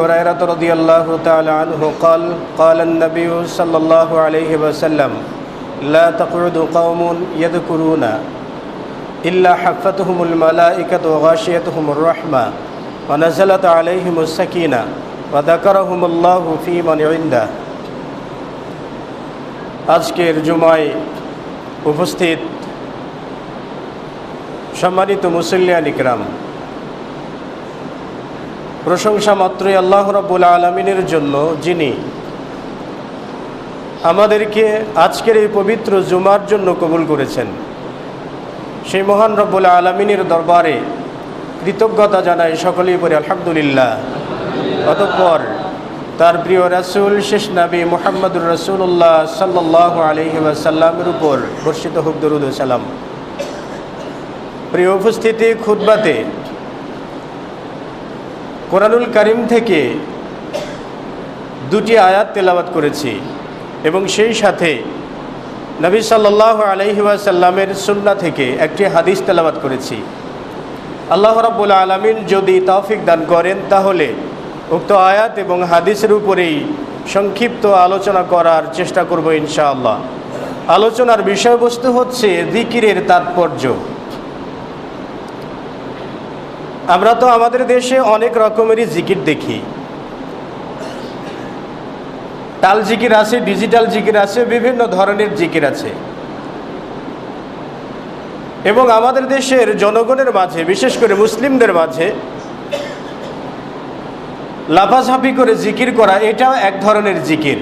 هريرة رضي الله تعالى عنه قال قال النبي صلى الله عليه وسلم لا تقعد قوم يذكرون إلا حفتهم الملائكة وغاشيتهم الرحمة ونزلت عليهم السكينة وذكرهم الله في من عنده। আজকের জুমায় উপস্থিত সম্মানিত মুসল্লিয়ান ইকরাম, প্রশংসা মাত্রই আল্লাহ রাব্বুল আলামিনের জন্য, যিনি আমাদেরকে আজকের এই পবিত্র জুমার জন্য কবুল করেছেন। সেই মহান রব্বুল আলামিনের দরবারে কৃতজ্ঞতা জানাই সকলেই পড়ি আলহামদুলিল্লাহ। অতঃপর তার প্রিয় রাসূল শেষ নবী মুহাম্মদুর রাসূলুল্লাহ সাল্লাল্লাহু আলাইহি ওয়াসাল্লামের উপর বর্ষিত হোক দরুদ ও সালাম। প্রিয় উপস্থিতি, খুতবাতে কোরআনুল কারীম থেকে দুটি আয়াত তেলাওয়াত করেছি এবং সেই সাথে নবী সাল্লাল্লাহু আলাইহি ওয়াসাল্লামের সুন্নাহ থেকে একটি হাদিস তেলাওয়াত করেছি। আল্লাহ রাব্বুল আলামিন যদি তৌফিক দান করেন তাহলে উক্ত আয়াত এবং হাদিসের উপরেই সংক্ষিপ্ত আলোচনা করার চেষ্টা করব ইনশাআল্লাহ। আলোচনার বিষয়বস্তু হচ্ছে জিকিরের তাৎপর্য। আমরা তো আমাদের দেশে অনেক রকমেরই জিকির দেখি। টাল জিকির আছে, ডিজিটাল জিকির আছে, বিভিন্ন ধরনের জিকির আছে। এবং আমাদের দেশের জনগণের মাঝে, বিশেষ করে মুসলিমদের মাঝে লাফাঝাপি করে জিকির করা, এটাও এক ধরনের জিকির।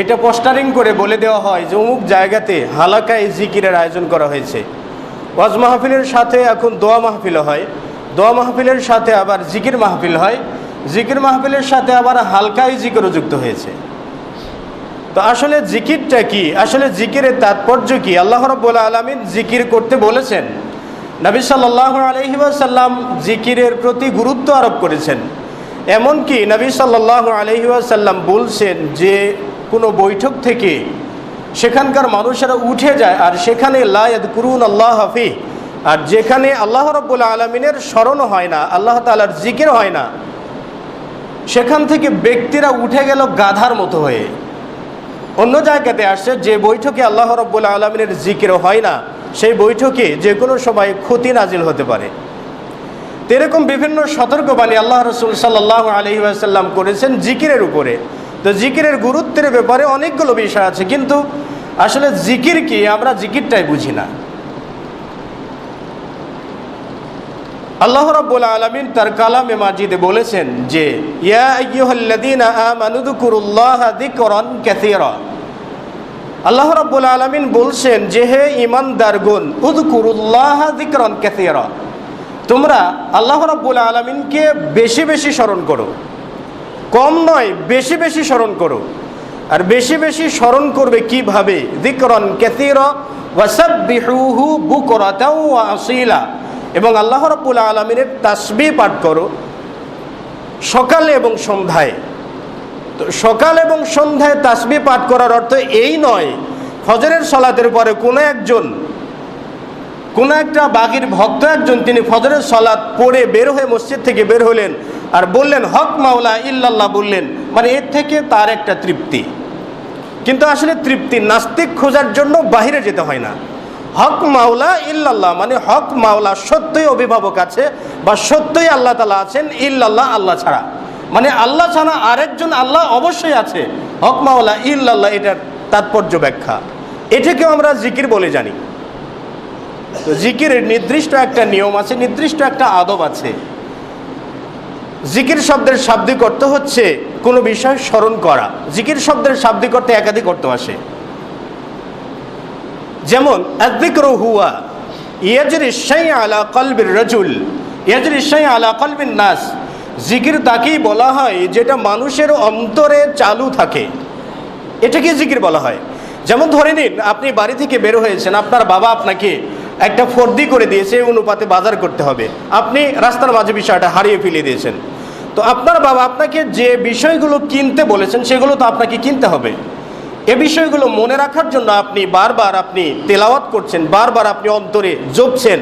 এটা পোস্টারিং করে বলে দেওয়া হয় যে অমুক জায়গাতে হালাকায় জিকিরের আয়োজন করা হয়েছে। ওয়াজ মাহফিলের সাথে এখন দোয়া মাহফিল হয়, দোয়া মাহফিলের সাথে আবার জিকির মাহফিল হয়, জিকির মাহফিলের সাথে আবার হালকায় জিকিরও যুক্ত হয়েছে। তো আসলে জিকিরটা কি? আসলে জিকিরের তাৎপর্য কি? আল্লাহ রাব্বুল আলামিন জিকির করতে বলেছেন। নবী সাল্লাল্লাহু আলাইহি ওয়াসাল্লাম জিকিরের প্রতি গুরুত্ব আরোপ করেছেন। এমনকি নবী সাল্লাল্লাহু আলাইহি ওয়াসাল্লাম বলছেন যে কোনো বৈঠক থেকে সেখানকার মানুষেরা উঠে যায় আর সেখানে লা ইয়াযকুরুন আল্লাহ ফি, আর যেখানে আল্লাহ রাব্বুল আলামিনের স্মরণ হয় না, আল্লাহ তাআলার জিকির হয় না, সেখান থেকে ব্যক্তিরা উঠে গেল গাধার মতো হয়ে। অন্য জায়গাতে আসছে যে বৈঠকে আল্লাহ রাব্বুল আলামিনের জিকির হয় না, সেই বৈঠকে যে কোনো সময় ক্ষতি নাজিল হতে পারে। এরকম বিভিন্ন সতর্কবাণী আল্লাহ রাসূল সাল্লাল্লাহু আলাইহি ওয়াসাল্লাম করেছেন জিকিরের উপরে। তো জিকিরের গুরুত্বের ব্যাপারে অনেকগুলো বিষয় আছে, কিন্তু আসলে জিকির কি আমরা জিকিরটাই বুঝি না। আল্লাহ রাব্বুল আলামিন তার কালামে মাজিদে বলেছেন যে ইয়া আইয়ুহাল্লাযীনা আমানু যকুরুল্লাহা যিকরান কাসীরা। আল্লাহ রাব্বুল আলামিন বলছেন যে হে ঈমানদারগণ, উযকুরুল্লাহা যিকরান কাসীরা, তোমরা আল্লাহ রাব্বুল আলামিনকে বেশি বেশি স্মরণ করো। কম নয়, বেশি বেশি স্মরণ করো। আর বেশি বেশি স্মরণ করবে কিভাবে? যিকরান কাসীরা ওয়াসাব্বিহুহু বুকরাতাও ওয়া আসীলা, এবং আল্লাহ রাব্বুল আলামিনের তাসবিহ পাঠ করো সকালে এবং সন্ধ্যায়। তো সকাল এবং সন্ধ্যায় তাসবিহ পাঠ করার অর্থ এই নয় ফজরের সালাতের পরে কোনো একটা বাগির ভক্ত একজন তিনি ফজরের সালাত পড়ে বের হয়ে মসজিদ থেকে বের হলেন আর বললেন হক মাওলা ইল্লাল্লাহ বললেন, মানে এর থেকে তার একটা তৃপ্তি। কিন্তু আসলে তৃপ্তি নাস্তিক খোঁজার জন্য বাহিরে যেতে হয় না। হক মাওলা ইল্লাল্লাহ মানে হক মাওলা সত্যই অভিভাবক আছে বা সত্যই আল্লাহ তাআলা আছেন, ইল্লাল্লাহ আল্লাহ ছাড়া, মানে আল্লাহ ছাড়া আরেকজন আল্লাহ অবশ্যই আছে। হক মাওলা ইল্লাল্লাহ, এটার তাৎপর্য ব্যাখ্যা। এটাকেও আমরা জিকির বলে জানি। তো জিকিরের নির্দিষ্ট একটা নিয়ম আছে, নির্দিষ্ট একটা আদব আছে। জিকির শব্দের শাব্দিক অর্থ হচ্ছে কোনো বিষয় স্মরণ করা। জিকির শব্দের শাব্দিক অর্থে একাধিক অর্থ আসে। যেমন আযযিকরু হুয়া ইয়াজরি শাইআ আলা কলবির রাজুল ইয়াজরি শাইআ আলা কলবিন নাস। জিকির তাকেই বলা হয় যেটা মানুষের অন্তরে চালু থাকে, এটাকে জিকির বলা হয়। যেমন ধরে নিন আপনি বাড়ি থেকে বের হয়েছেন, আপনার বাবা আপনাকে একটা ফর্দি করে দিয়েছে, এই অনুপাতে বাজার করতে হবে, আপনি রাস্তার মাঝে বিষয়টা হারিয়ে ফেলে দিয়েছেন। তো আপনার বাবা আপনাকে যে বিষয়গুলো কিনতে বলেছেন সেগুলো তো আপনাকে কিনতে হবে। এ বিষয়গুলো মনে রাখার জন্য আপনি বারবার তেলাওয়াত করছেন, বারবার আপনি অন্তরে জপছেন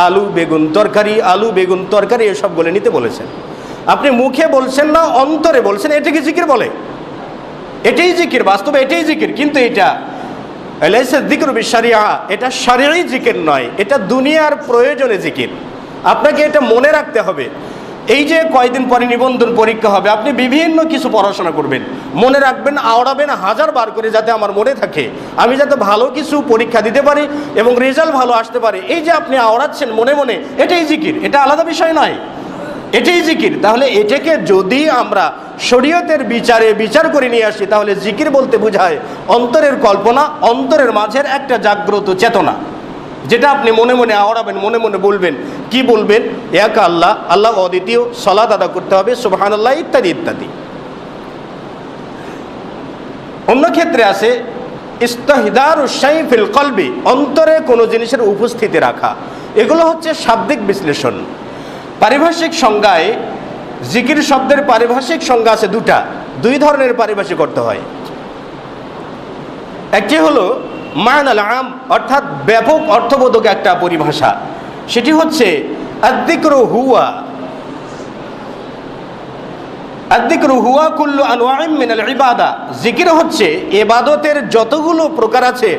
আলু বেগুন তরকারি, আলু বেগুন তরকারি, এসব বলে নিতে বলেছেন। আপনি মুখে বলছেন না, অন্তরে বলছেন, এটাকে জিকির বলে। এটাই জিকির, বাস্তবে এটাই জিকির। কিন্তু এটা লাইসা যিকরু বিশরিয়া, এটা শরঈ জিকির নয়, এটা দুনিয়ার প্রয়োজনে জিকির। আপনাকে এটা মনে রাখতে হবে। এই যে কয়দিন পরে নিবন্ধন পরীক্ষা হবে, আপনি বিভিন্ন কিছু পড়াশোনা করবেন, মনে রাখবেন, আওড়াবেন 1000 বার করে, যাতে আমার মনে থাকে, আমি যাতে ভালো কিছু পরীক্ষা দিতে পারি এবং রেজাল্ট ভালো আসতে পারে। এই যে আপনি আওড়াচ্ছেন মনে মনে, এটাই জিকির, এটা আলাদা বিষয় নয়, এটাই জিকির। তাহলে এটাকে যদি আমরা শরীয়তের বিচারে বিচার করে নিয়ে আসি, তাহলে জিকির বলতে বোঝায় অন্তরের কল্পনা, অন্তরের মাঝের একটা জাগ্রত চেতনা, যেটা আপনি মনে মনে আওড়াবেন, মনে মনে বলবেন। কি বলবেন? এক আল্লাহ, আল্লাহ অদ্বিতীয়, সালাত আদা করতে হবে, সুবহানাল্লাহ, ইত্যাদি ইত্যাদি। অন্য ক্ষেত্রে আছে ইস্তিহদারুশ শাই ফিল কলবি, অন্তরে কোনো জিনিসের উপস্থিতি রাখা। এগুলো হচ্ছে শাব্দিক বিশ্লেষণ। পারিভাষিক সংজ্ঞায় জিকির শব্দের পারিভাষিক সংজ্ঞা আছে দুই ধরনের পারিভাষিক অর্থ হয়। একটি হলো মা'নাল আম, অর্থাৎ ব্যাপক অর্থবোধক একটা পরিভাষা। সেটি হচ্ছে আয-যিকরু হুয়া কুল্লু আনওয়াইম মিনাল ইবাদা। জিকির হচ্ছে ইবাদতের যতগুলো প্রকার আছে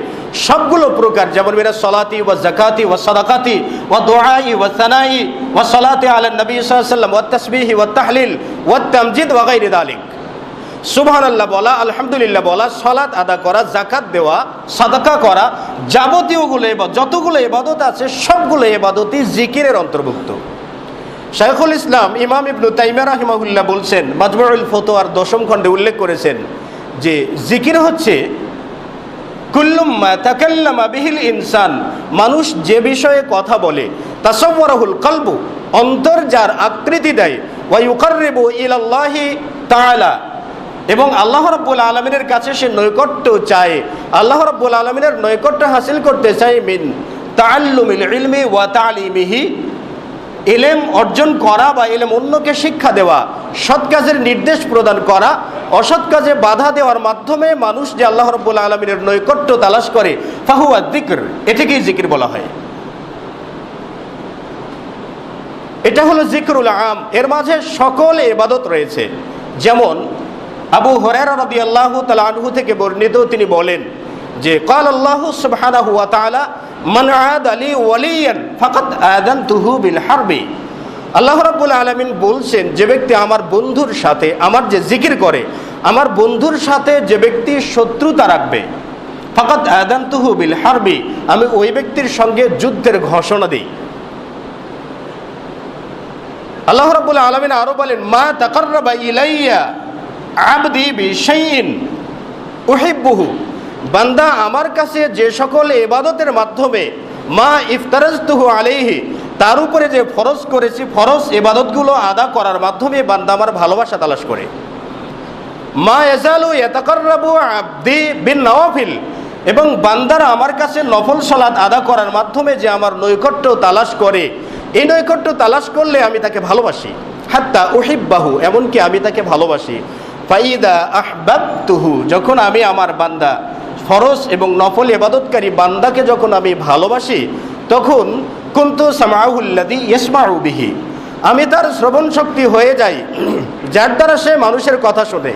সবগুলো প্রকার, যেমন মিনাস সালাতি ওয়া যাকাতি ওয়া সাদাকাতি ওয়া দুআই ওয়া সানাই ওয়া সালাতি আলা নবী সাল্লাল্লাহু আলাইহি ওয়াসাল্লাম ওয়া তাসবিহি ওয়া তাহলিল ওয়া তামজিদ ওয়া গায়রি যালিক। সুবহানাল্লাহ বলা, আলহামদুলিল্লাহ বলা, সালাত আদা করা, যাকাত দেওয়া, সাদাকা করা, যাবতীয়গুলো যতগুলো ইবাদত আছে সবগুলো ইবাদতই জিকিরের অন্তর্ভুক্ত। শাইখুল ইসলাম ইমাম ইবনে তাইমিয়া রাহিমাহুল্লাহ বলছেন, মাজমুউল ফতোয়ার 10ম খণ্ডে উল্লেখ করেছেন যে জিকির হচ্ছে কুল্লু মা তাকাল্লামা বিহিল ইনসান, মানুষ যে বিষয়ে কথা বলে, তাসাওয়ারাহুল কলবু, অন্তর যার আকৃতি দেয়, ওয়া ইউকাররিবু ইলাল্লাহি তাআলা, এবং আল্লাহ রাব্বুল আলামিনের কাছে সে নৈকট্য চায়, আল্লাহ রাব্বুল আলামিনের নৈকট্য হাসিল করতে চায়, মিন তাআল্লুমিল ইলমি ওয়া তা'লিমিহি, ইলম অর্জন করা বা ইলম অন্যকে শিক্ষা দেওয়া, সৎ কাজের নির্দেশ প্রদান করা, অসৎ কাজে বাধা দেওয়ার মাধ্যমে মানুষ যে আল্লাহ রাব্বুল আলামিনের নৈকট্য তালাশ করে, ফাহুয়া যিকর, এটাকেই জিকির বলা হয়। এটা হলো যিকরুল আম, এর মাঝে সকল ইবাদত রয়েছে। যেমন আবু হুরায়রা রাদিয়াল্লাহু তাআলা আনহু থেকে বর্ণিত, তিনি বলেন যে ক্বাল আল্লাহু সুবহানাহু ওয়া তাআলা মান আদ আলী ওয়ালিয়ান ফাকাদ আযানতুহু বিল হারবি। আল্লাহ রাব্বুল আলামিন বলছেন, যে ব্যক্তি আমার বন্ধুর সাথে, আমার যে জিকির করে, আমার বন্ধুর সাথে যে ব্যক্তি শত্রুতা রাখবে, ফাকাদ আযানতুহু বিল হারবি, আমি ওই ব্যক্তির সঙ্গে যুদ্ধের ঘোষণা দিই। আল্লাহ রাব্বুল আলামিন আরো বলেন, মা তাকাররাবা ইলাইয়া আবদি বিশাইইন উহিব্বুহু, বান্দা আমার কাছে যে সকল ইবাদতের মাধ্যমে মা ইফতারাজতুহু আলাইহি, তার উপরে যে ফরজ করেছি, ফরজ ইবাদতগুলো আদা করার মাধ্যমে বান্দা আমার ভালোবাসা তালাশ করে। মা ইয়াজালু ইয়াতাকাররাবু আবদি বিন নওয়াফিল, এবং বান্দারা আমার কাছে নফল সালাত আদা করার মাধ্যমে যে আমার নৈকট্য তালাশ করে, এই নৈকট্য তালাশ করলে আমি তাকে ভালোবাসি। হাত্তা উহিব্বাহু, এমনকি আমি তাকে ভালোবাসি। ফাইদা আহবাবতুহু, যখন আমি আমার বান্দা ফরজ এবং নফল ইবাদতকারী বান্দাকে যখন আমি ভালোবাসি, তখন কুনতু সামাউল্লাযী ইয়াসমাউ বিহি, আমি তার শ্রবণ শক্তি হয়ে যাই, যার দ্বারা সে মানুষের কথা শোনে।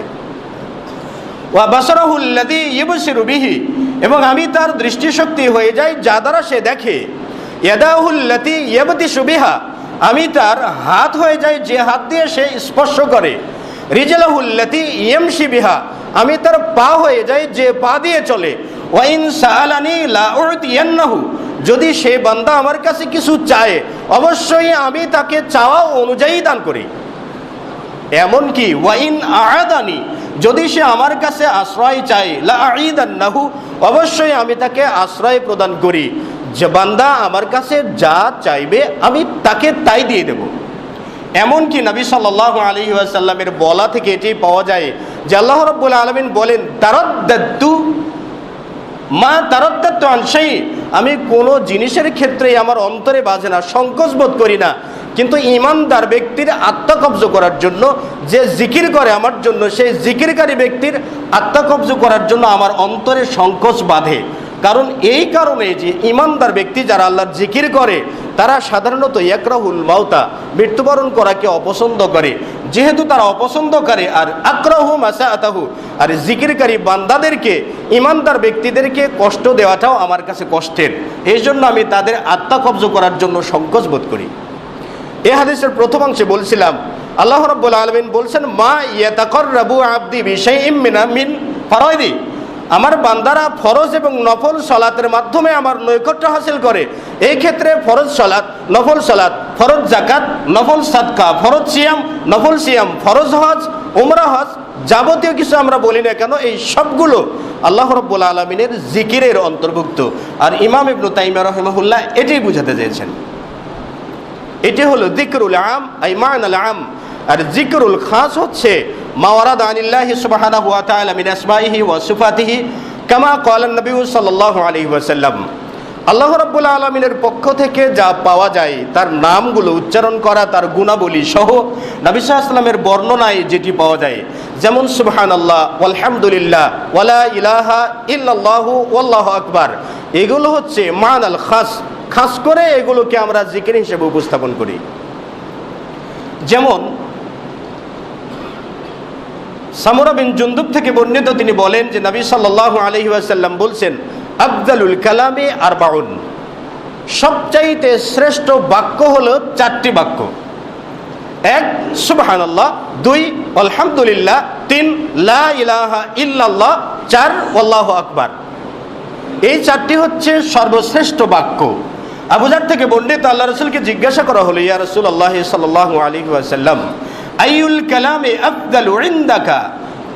ওয়া বাসারাহুল্লাযী ইবসিরু বিহি, এবং আমি তার দৃষ্টিশক্তি হয়ে যাই, যা দ্বারা সে দেখে। ইয়াদাহুল্লাতী ইয়াবতিশু বিহা, আমি তার হাত হয়ে যাই, যে হাত দিয়ে সে স্পর্শ করে। রিজলাহুল্লাতী ইয়ামশি বিহা, আমি তার পা হয়ে যাই, যে পা দিয়ে চলে। ওয়া ইন সাআলানি লা উ'তিয়ান্নাহু, যদি সে বান্দা আমার কাছে কিছু চায়, অবশ্যই আমি তাকে চাওয়া অনুযায়ী দান করি। এমনকি ওয়া ইন আ'আদানি, যদি সে আমার কাছে আশ্রয় চায়, লা আ'ইদান্নাহু, অবশ্যই আমি তাকে আশ্রয় প্রদান করি। যে বান্দা আমার কাছে যা চাইবে আমি তাকে তাই দিয়ে দেব। এমনকি নবী সাল্লাল্লাহু আলাইহি ওয়াসাল্লামের বলা থেকে এটি পাওয়া যায় যে আল্লাহ রাব্বুল আলামিন বলেন, তারাদ্দাতু মা তারাদ্দাতু আন শাই, আমি কোনো জিনিসের ক্ষেত্রে আমার অন্তরে বাজে না, সংকোচ বোধ করি না। কিন্তু ঈমানদার ব্যক্তির আত্মকব্জ করার জন্য, যে জিকির করে আমার জন্য, সেই জিকিরকারী ব্যক্তির আত্মকব্জ করার জন্য আমার অন্তরে সংকোচ বাঁধে। কারণ এই কারণে যে ঈমানদার ব্যক্তি যারা আল্লাহর জিকির করে, তারা সাধারণত ইয়াকরাহুল মাউতা, মৃত্যুবরণ করাকে অপছন্দ করে। যেহেতু তারা অপছন্দ করে, আর আক্রাহু মাসাআতাহু, আর জিকিরকারী বান্দাদেরকে, ইমানদার ব্যক্তিদেরকে কষ্ট দেওয়াটাও আমার কাছে কষ্টের, এই জন্য আমি তাদের আত্মা কব্জ করার জন্য সংকোচ বোধ করি। এই হাদিসের প্রথম অংশে বলছিলাম আল্লাহ রাব্বুল আলামিন বলছেন, মা ইয়াতাকাররাবু আবদি বিশাইইম মিন ফারাইদি, আমার বান্দারা ফরজ এবং নফল সালাতের মাধ্যমে আমার নৈকট্য হাসিল করে। এই ক্ষেত্রে ফরজ সালাত, নফল সালাত, ফরজ যাকাত, নফল সাদকা, ফরজ সিয়াম, নফল সিয়াম, ফরজ হজ, উমরা হজ, যাবতীয় কিছু আমরা বলি না কেন, এই সবগুলো আল্লাহ রাব্বুল আলামিনের জিকিরের অন্তর্ভুক্ত। আর ইমাম ইবনে তাইমিয়া রাহিমাহুল্লাহ এটাই বুঝাতে চেয়েছেন। এটি হলো যিকরুল আম আই মা'নাল আম। আর যিকরুল খাস হচ্ছে মা ওয়ারাদা আনিল্লাহি সুবহানাহু ওয়া তাআলা মিন আসমাইহি ওয়া সিফাতিহি কামা ক্বালা নবী সাল্লাল্লাহু আলাইহি ওয়াসাল্লাম। আল্লাহ রাব্বুল আলামিনের পক্ষ থেকে যা পাওয়া যায় তার নামগুলো উচ্চারণ করা, তার গুণাবলী সহ নবী সাল্লাল্লাহু আলাইহি ওয়াসাল্লামের বর্ণনায় যেটি পাওয়া যায়, যেমন সুবহানাল্লাহ, আলহামদুলিল্লাহ, ওয়ালা ইলাহা ইল্লাল্লাহু ওয়াল্লাহু আকবার, এগুলো হচ্ছে মা'নাল খাস। খাস করে এগুলোকে আমরা জিকির হিসেবে উপস্থাপন করি। যেমন সামুরা বিন জুনদুব থেকে বর্ণিত, তিনি বলেন যে নবী সাল্লাল্লাহু আলাইহি ওয়াসাল্লাম বলছেন, আফদালুল কালামি আরবাউন, সবচাইতে শ্রেষ্ঠ বাক্য হলো 4টি বাক্য। 1 সুবহানাল্লাহ, 2 আলহামদুলিল্লাহ, 3 লা ইলাহা ইল্লাল্লাহ, 4 আল্লাহু আকবার। এই 4টি হচ্ছে সর্বশ্রেষ্ঠ বাক্য। আবু যার থেকে বর্ণিত, আল্লাহ রাসূলকে জিজ্ঞাসা করা হলো, ইয়া রাসূলুল্লাহ সাল্লাল্লাহু আলাইহি ওয়াসাল্লাম, আইয়ুল কালামে আফদালু ইনদাকা,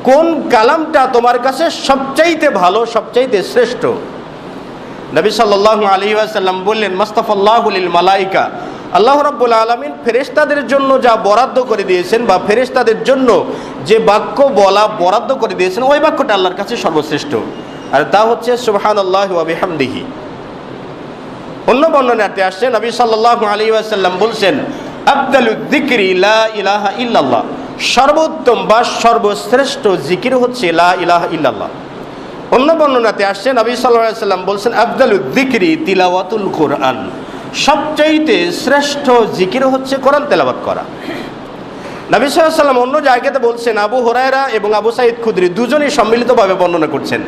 কোন কালামটা তোমার কাছে সবচাইতে ভালো, সবচাইতে শ্রেষ্ঠ? নবী সাল্লাল্লাহু আলাইহি ওয়াসাল্লাম বললেন, মাস্তাফাল্লাহু লিল মালাইকা, আল্লাহ রাব্বুল আলামিন ফেরেশতাদের জন্য যা বরাদ্দ করে দিয়েছেন, বা ফেরেশতাদের জন্য যে বাক্য বলা বরাদ্দ করে দিয়েছেন, ওই বাক্যটা আল্লাহর কাছে সর্বশ্রেষ্ঠ, আর তা হচ্ছে সুবহানাল্লাহি ওয়া বিহামদিহি। অন্য বর্ণনাতে আসছে নবী সাল্লাল্লাহু আলাইহি ওয়াসাল্লাম বলছেন, আফদালুদ যিকরি লা ইলাহা ইল্লাল্লাহ, সর্বোত্তম বা সর্বশ্রেষ্ঠ জিকির হচ্ছে লা ইলাহা ইল্লাল্লাহ। অন্য বর্ণনাতে আসছে নবী সাল্লাল্লাহু আলাইহি ওয়াসাল্লাম বলছেন, আফদালুদ যিকরি তিলাওয়াতুল কুরআন, সবচাইতে শ্রেষ্ঠ জিকির হচ্ছে কোরআন তেলাওয়াত করা। নবী সাল্লাল্লাহু আলাইহি ওয়াসাল্লাম অন্য জায়গাতে বলছেন, আবু হুরায়রা এবং আবু সাঈদ খুদরি দুজনেই সম্মিলিতভাবে বর্ণনা করছেন।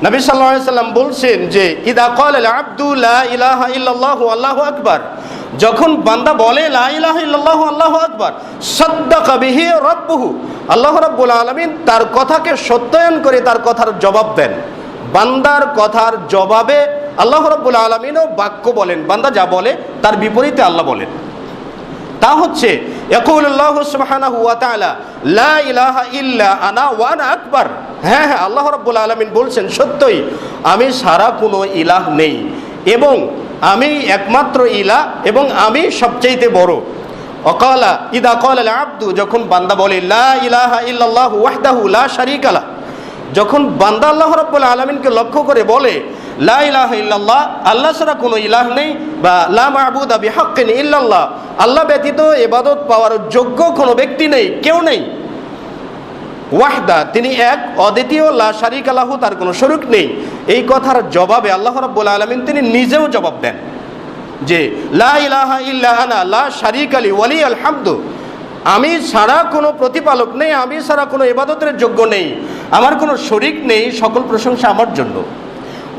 নবী সাল্লাল্লাহু আলাইহি ওয়াসাল্লাম বলছেন যে, ইদা ক্বালাল আবদু লা ইলাহা ইল্লাল্লাহু আল্লাহু আকবার, যখন বান্দা বলে লা ইলাহা ইল্লাল্লাহু আল্লাহু আকবার, সাদ্দাকা বিহি রাব্বুহু, আল্লাহ রাব্বুল আলামিন তার কথাকে সত্যায়ন করে তার কথার জবাব দেন। বান্দার কথার জবাবে আল্লাহ রাব্বুল আলামিনও বাক্য বলেন, বান্দা যা বলে তার বিপরীতে আল্লাহ বলেন। তা হচ্ছে ইয়াকুলুল্লাহু সুবহানাহু ওয়া তাআলা লা ইলাহা ইল্লা আনা ওয়া আনা আকবার, হ্যাঁ হ্যাঁ আল্লাহ রাব্বুল আলামিন বলছেন, সত্যই আমি ছাড়া কোনো ইলাহ নেই, এবং আমি একমাত্র ইলাহ, এবং আমি সবচাইতে বড়। ওয়াকালা ইদা ক্বালাল আবদু, যখন বান্দা বলে লা ইলাহা ইল্লাল্লাহু ওয়াহদাহু লা শারীকা লাহ, যখন বান্দা আল্লাহ রাব্বুল আলামিনকে লক্ষ্য করে বলে লা ইলাহা ইল্লাল্লাহ, আল্লাহ ছাড়া কোনো ইলাহ নেই, বা লা মা'বুদা বিহাক্কিন ইল্লাল্লাহ, আল্লাহ ব্যতীত ইবাদত পাওয়ার যোগ্য কোনো ব্যক্তি নেই, কেউ নেই। ওয়াহদা, তিনি এক, অদ্বিতীয়, লা শারীকা লাহু, তার কোনো শরীক নেই। এই কথার জবাবে আল্লাহ রাব্বুল আলামিন তিনি নিজেও জবাব দেন যে লা ইলাহা ইল্লা আনা লা শারীকা লি ওয়া লিয়াল হামদু, আমি ছাড়া কোনো প্রতিপালক নেই, আমি ছাড়া কোনো ইবাদতের যোগ্য নেই, আমার কোনো শরীক নেই, সকল প্রশংসা আমার জন্য।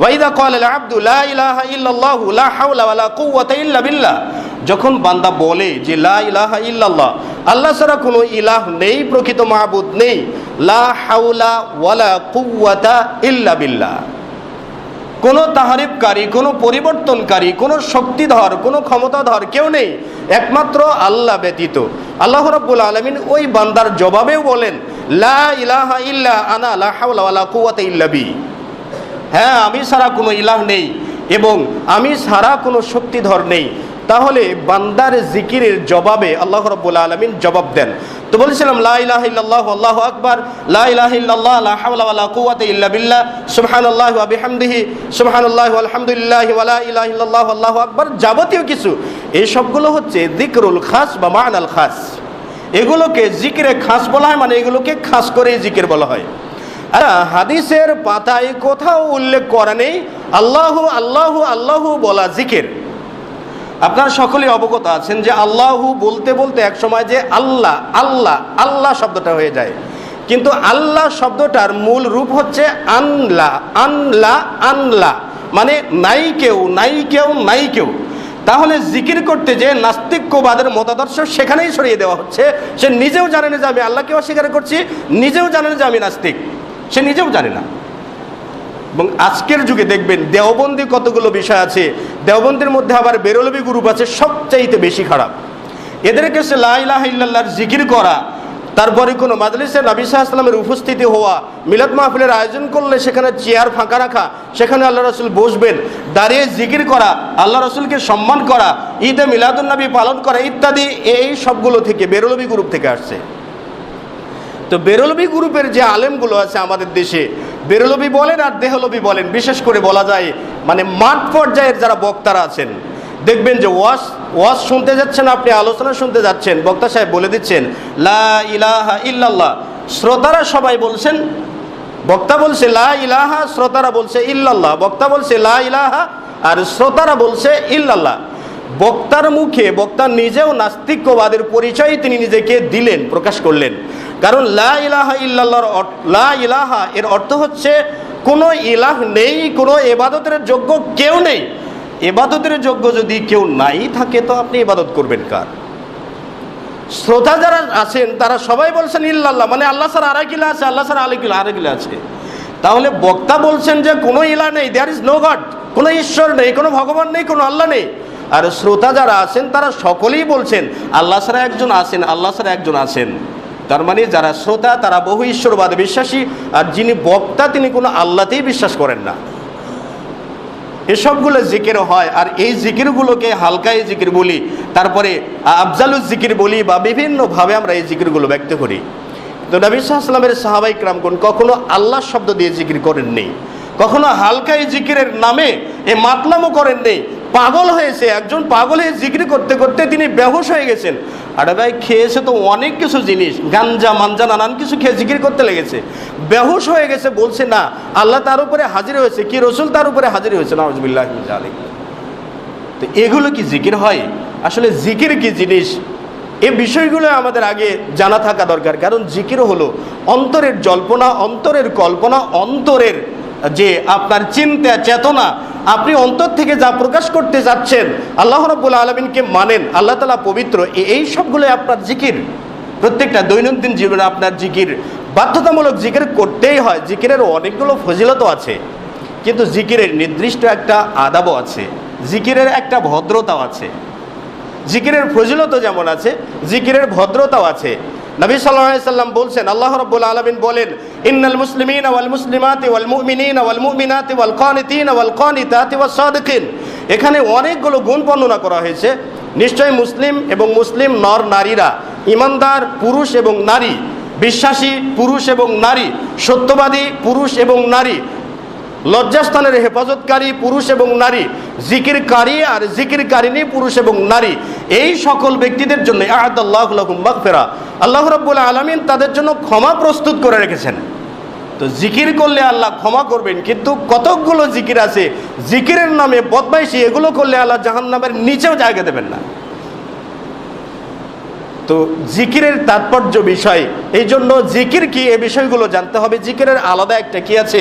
ওয়াইদা ক্বালাল আবদু লা ইলাহা ইল্লাল্লাহু লা হাওলা ওয়ালা কুওয়াতা ইল্লা বিল্লাহ, যখন বান্দা বলে যে লা ইলাহা ইল্লাল্লাহ, আল্লাহ ছাড়া কোনো ইলাহ নেই, প্রকৃত মাবুদ নেই, লা হাওলা ওয়ালা কুওয়াতা ইল্লা বিল্লাহ, কোনো তাহারিফকারী, কোনো পরিবর্তনকারী, কোনো শক্তিধর, কোনো ক্ষমতাধর কেউ নেই, একমাত্র আল্লাহ ব্যতীত। আল্লাহ রাব্বুল আলামিন ওই বান্দার জবাবেও বলেন লা ইলাহা ইল্লা আনা লা হাওলা ওয়ালা কুওয়াতা ইল্লা বি, হ্যাঁ আমি ছাড়া কোনো ইলাহ নেই এবং আমি ছাড়া কোনো শক্তিধর নেই। তাহলে বান্দার জিকিরের জবাবে আল্লাহ রাব্বুল আলামিন জবাব দেন। তো বলেছিলাম লা ইলাহা ইল্লাল্লাহু আল্লাহু আকবার, লা ইলাহা ইল্লাল্লাহ লা হাওলা ওয়ালা কুওয়াতা ইল্লা বিল্লাহ, সুবহানাল্লাহি ওয়া বিহামদিহি, সুবহানাল্লাহি ওয়া আলহামদুলিল্লাহি ওয়া লা ইলাহা ইল্লাল্লাহু আল্লাহু আকবার, যাবতীয় কিছু এই সবগুলো হচ্ছে যিকরুল খাস বা মা'নাল খাস। এগুলোকে জিকিরে খাস বলা হয়, মানে এগুলোকে খাস করে জিকির বলা হয়। হাদিসের পাতায় কোথাও উল্লেখ করা নেই আল্লাহু আল্লাহু আল্লাহু বলা জিকির। আপনারা সকলেই অবগত আছেন যে আল্লাহু বলতে বলতে এক সময় যে আল্লাহ আল্লাহ আল্লাহ শব্দটা হয়ে যায়, কিন্তু আল্লাহ শব্দটার মূল রূপ হচ্ছে আনলা আনলা আনলা, মানে নাই কেউ নাই কেউ নাই কেউ। তাহলে জিকির করতে যে নাস্তিক্যবাদের মতাদর্শ সেখানেই সরিয়ে দেওয়া হচ্ছে। সে নিজেও জানে না যে আমি আল্লাহকে অস্বীকার করছি, নিজেও জানে না যে আমি নাস্তিক, সে নিজেও জানে না। এবং আজকের যুগে দেখবেন দেওবন্দি কতগুলো বিষয় আছে, দেওবন্দির মধ্যে আবার বেরলভী গ্রুপ আছে, সবচাইতে বেশি খারাপ। এদের কাছে লা ইলাহা ইল্লাল্লাহর জিকির করা, তারপরে কোনো মাজলিসে নবী সাল্লাল্লাহু আলাইহি ওয়াসাল্লামের উপস্থিতি হওয়া, মিলাদ মাহফিলের আয়োজন করলে সেখানে চেয়ার ফাঁকা রাখা, সেখানে আল্লাহ রাসূল বসবেন, দাঁড়িয়ে জিকির করা, আল্লাহ রাসূলকে সম্মান করা, ঈদে মিলাদুন নবী পালন করা ইত্যাদি, এই সবগুলো থেকে বেরলভী গ্রুপ থেকে আসছে। তো বেরলভী গ্রুপের যে আলেমগুলো আছে আমাদের দেশে, বেরলভী বলেন আর দেহলভী বলেন, বিশেষ করে বলা যায় মানে মাঠ পর্যায়ের যারা বক্তারা আছেন, দেখবেন যে ওয়াজ শুনতে যাচ্ছেন, আপনি আলোচনা শুনতে যাচ্ছেন, বক্তা সাহেব বলে দিচ্ছেন লা ইলাহা ইল্লাল্লাহ, শ্রোতারা সবাই বলছেন, বক্তা বলছে লা ইলাহা, শ্রোতারা বলছে ইল্লাল্লাহ, বক্তা বলছে লা ইলাহা আর শ্রোতারা বলছে ইল্লাল্লাহ। বক্তার মুখে বক্তা নিজেও নাস্তিক্যবাদের পরিচয় তিনি নিজেকে দিলেন, প্রকাশ করলেন। কারণ লা ইলাহা ইল্লাল্লাহর লা ইলাহা এর অর্থ হচ্ছে কোনো ইলাহ নেই, কোনো ইবাদতের যোগ্য কেউ নেই। ইবাদতের যোগ্য যদি কেউ নাই থাকে তো আপনি ইবাদত করবেন কার? শ্রোতা যারা আছেন তারা সবাই বলছেন ইল্লাল্লাহ, মানে আল্লাহ ছাড়া আরেক ইলাহ আছে, আল্লাহ ছাড়া আরেক ইলাহ আছে। তাহলে বক্তা বলছেন যে কোনো ইলাহ নেই, দেয়ার ইজ নো গড, কোনো ঈশ্বর নেই, কোনো ভগবান নেই, কোনো আল্লাহ নেই। আর শ্রোতা যারা আছেন তারা সকলেই বলছেন আল্লাহ ছাড়া একজন আছেন, আল্লাহ ছাড়া একজন আছেন। তার মানে যারা শ্রোতা তারা বহু ঈশ্বরবাদে বিশ্বাসী, আর যিনি বক্তা তিনি কোনো আল্লাহতেই বিশ্বাস করেন না। এসবগুলো জিকির হয়, আর এই জিকিরগুলোকে হালকাই জিকির বলি, তারপরে আফজালুজ জিকির বলি, বা বিভিন্নভাবে আমরা এই জিকিরগুলো ব্যক্ত করি। তো নবী সাল্লাল্লাহু আলাইহি ওয়াসাল্লামের সাহাবায়ে কিরামগণ কখনো আল্লাহ শব্দ দিয়ে জিকির করেননি, কখনো হালকাই জিকিরের নামে এ মাতলামও করেননি। পাগল হয়েছে, একজন পাগল হয়ে জিকির করতে করতে তিনি বেহুশ হয়ে গেছেন। আরে ভাই, খেয়েছে তো অনেক কিছু জিনিস, গাঞ্জা মাঞ্জা নানান কিছু খেয়ে জিকির করতে লেগেছে, বেহুশ হয়ে গেছে, বলছে না আল্লাহ তার উপরে হাজির হয়েছে, কি রসুল তার উপরে হাজির হয়েছে, নাউযুবিল্লাহি মিন যালিক। তো এগুলো কি জিকির হয়? আসলে জিকির কি জিনিস, এই বিষয়গুলো আমাদের আগে জানা থাকা দরকার। কারণ জিকির হলো অন্তরের জল্পনা, অন্তরের কল্পনা, অন্তরের যে আপনার চিন্তা চেতনা, আপনি অন্তর থেকে যা প্রকাশ করতে যাচ্ছেন, আল্লাহ রাব্বুল আলামিনকে মানেন, আল্লাহ তাআলা পবিত্র, এই সবগুলো আপনার জিকির। প্রত্যেকটা দৈনন্দিন জীবনে আপনার জিকির বাধ্যতামূলক জিকির করতেই হয়। জিকিরের অনেকগুলো ফজিলতও আছে, কিন্তু জিকিরের নির্দিষ্ট একটা আদাবও আছে, জিকিরের একটা ভদ্রতাও আছে। জিকিরের ফজিলত যেমন আছে, জিকিরের ভদ্রতাও আছে। নবী সাল্লাল্লাহু আলাইহি সাল্লাম বলছেন, আল্লাহ রাব্বুল আলামিন বলেন, ইন্নাল মুসলিমিনা ওয়াল মুসলিমাতি ওয়াল মুমিনিনা ওয়াল মুমিনাতি ওয়াল কানিতিনা ওয়াল কানিতাতি ওয়াস সাদিকিন। এখানে অনেকগুলো গুণ বর্ণনা করা হয়েছে। নিশ্চয়ই মুসলিম এবং মুসলিম নর নারীরা, ইমানদার পুরুষ এবং নারী, বিশ্বাসী পুরুষ এবং নারী, সত্যবাদী পুরুষ এবং নারী, লজ্জাস্থানের হেফাজতকারী পুরুষ এবং নারী, জিকিরকারী আর জিকিরকারিনী পুরুষ এবং নারী, এই সকল ব্যক্তিদের জন্য আ'আদাল্লাহু লাহুম মাগফিরা, আল্লাহ রাব্বুল আলামিন তাদের জন্য ক্ষমা প্রস্তুত করে রেখেছেন। তো জিকির করলে আল্লাহ ক্ষমা করবেন, কিন্তু কতকগুলো জিকির আছে জিকিরের নামে বদমাইশি, এগুলো করলে আল্লাহ জাহান্নামের নিচেও জায়গা দেবেন না। তো জিকিরের তাৎপর্য বিষয়, এই জন্য জিকির কি এ বিষয়গুলো জানতে হবে। জিকিরের আলাদা একটা কি আছে,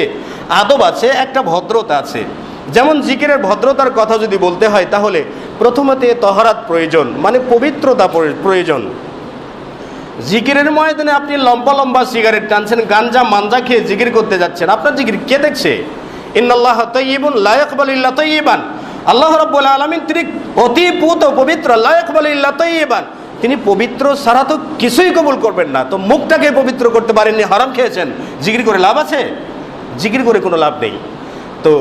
আদব আছে, একটা ভদ্রতা আছে। যেমন জিকিরের ভদ্রতার কথা যদি বলতে হয়, তাহলে প্রথমত তহরাত প্রয়োজন, মানে পবিত্রতা প্রয়োজন। জিকিরের ময়দানে আপনি লম্বা লম্বা সিগারেট টানছেন, গাঞ্জা মাঞ্জা খেয়ে জিকির করতে যাচ্ছেন, আপনার জিকির কে দেখছে? ইন্নাল্লাহা তাইয়্যিবুন লা ইয়াকবালু ইল্লা তাইয়্যিবান। আল্লাহ রাব্বুল আলামিন তিনি অতি পুত পবিত্র, লা ইয়াকবালু ইল্লা তাইয়্যিবান, তিনি পবিত্র ছাড়া তো কিছুই কবুল করবেন না। তো মুখটাকে পবিত্র করতে পারেননি, হারাম খেয়েছেন, জিকির করে লাভ আছে? জিকির করে কোনো লাভ নেই। তো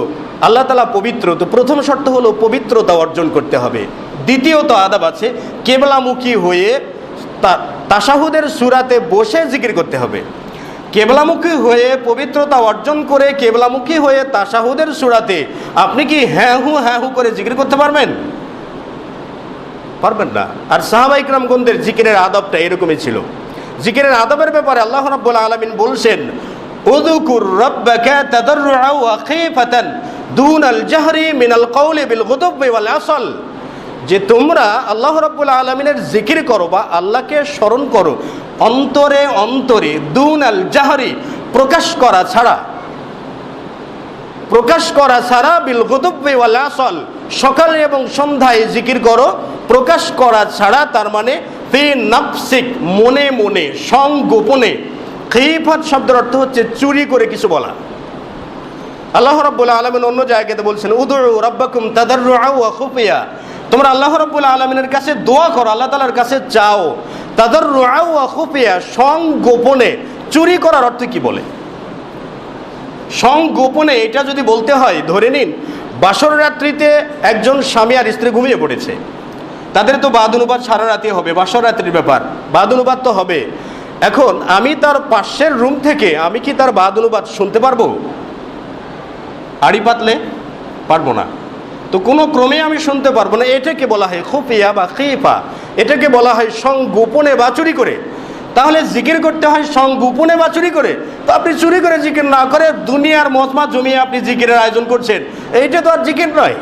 আল্লাহ তাআলা পবিত্র, তো প্রথম শর্ত হলো পবিত্রতা অর্জন করতে হবে। দ্বিতীয়ত আদাব আছে, কেবলামুখী হয়ে তাশাহুদের সূরাতে বসে জিকির করতে হবে। কেবলামুখী হয়ে পবিত্রতা অর্জন করে কেবলামুখী হয়ে তাশাহুদের সূরাতে আপনি কি হ্যাঁ হু করে জিকির করতে পারবেন? পারবেন না। আর সাহাবায়ে কিরামগণদের জিকিরের আদবটা এরকমই ছিল। জিকিরের আদবের ব্যাপারে আল্লাহ রাব্বুল আলামিন বলছেন, উযকুর রাব্বাকা তাদাররুআ ওয়া খীফাতান দুনাল জাহরি মিনাল কওলি বিল গুদুবি ওয়াল আসল। যে তোমরা আল্লাহ রাব্বুল আলামিনের জিকির করো বা আল্লাহকে স্মরণ করো অন্তরে অন্তরে, দুন আল জাহরি, প্রকাশ করা ছাড়া, বিল গুদুব্বি ওয়াল আসল, সকালে এবং সন্ধ্যায় জিকির করো প্রকাশ করা ছাড়া। তার মানে ফি নাফসিক, মনে মনে, সংগোপনে। খিফাত শব্দের অর্থ হচ্ছে চুরি করে কিছু বলা। আল্লাহ রাব্বুল আলামিন অন্য জায়গাতে বলছেন উদউ রাব্বাকুম তাদাররুআ ওয়া খুফিয়া, তোমরা আল্লাহ রাব্বুল আলামিনের কাছে দোয়া করো, আল্লাহ তাআলার কাছে চাও। তাদাররুআ ওয়া খুফিয়া, সংগোপনে। চুরি করার অর্থ কি বলে? সংগোপনে এটা যদি বলতে হয়, ধরে নিন বাসর রাত্রিতে একজন স্বামী আর স্ত্রী ঘুমিয়ে পড়েছে, তাদের তো বাদুনুবাদ সারা রাতে হবে, বাসর রাত্রির ব্যাপার, বাদুনুবাদ তো হবে। এখন আমি তার পাশের রুম থেকে আমি কি তার বাদুনুবাদ শুনতে পারবো? আড়ি পাতলে পারবো না, তো কোনো ক্রমে আমি শুনতে পারবো না। এটাকে বলা হয় খুফিয়া বা খিফা, এটাকে বলা হয় সংগোপনে বা চুরি করে। তাহলে জিকির করতে হয় সংগোপনে বা চুরি করে। তো আপনি চুরি করে জিকির না করে দুনিয়ার মজমা জমিয়ে আপনি জিকিরের আয়োজন করছেন, এইটা তো আর জিকির নয়।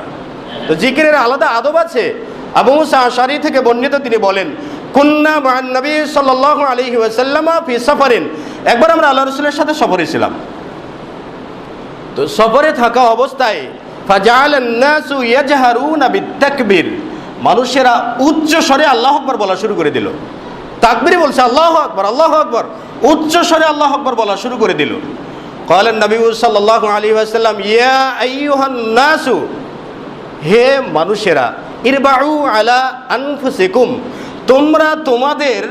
তো জিকিরের আলাদা আদব আছে। আবু মুসা আশআরী থেকে বর্ণিত, তিনি বলেন কুন্না মা'আন নবী সাল্লাল্লাহু আলাইহি ওয়াসাল্লাম ফি সাফারিন, একবার আমরা আল্লাহ রাসূলের সাথে সফরে ছিলাম। তো সফরে থাকা অবস্থায় ফাজাআলান নাসু ইয়াজহারুনা বিত্তাকবীর, মানুষেরা উচ্চ স্বরে আল্লাহু আকবার বলা শুরু করে দিল। তাকবীর বলছে আল্লাহু আকবার, আল্লাহু আকবার, উচ্চ স্বরে আল্লাহু আকবার বলা শুরু করে দিল। ক্বালান নবী সাল্লাল্লাহু আলাইহি ওয়াসাল্লাম ইয়া আইয়ুহান নাসু, হে মানুষেরা, ইরবাউ আলা আনফুসিকুম, তোমরা তোমাদের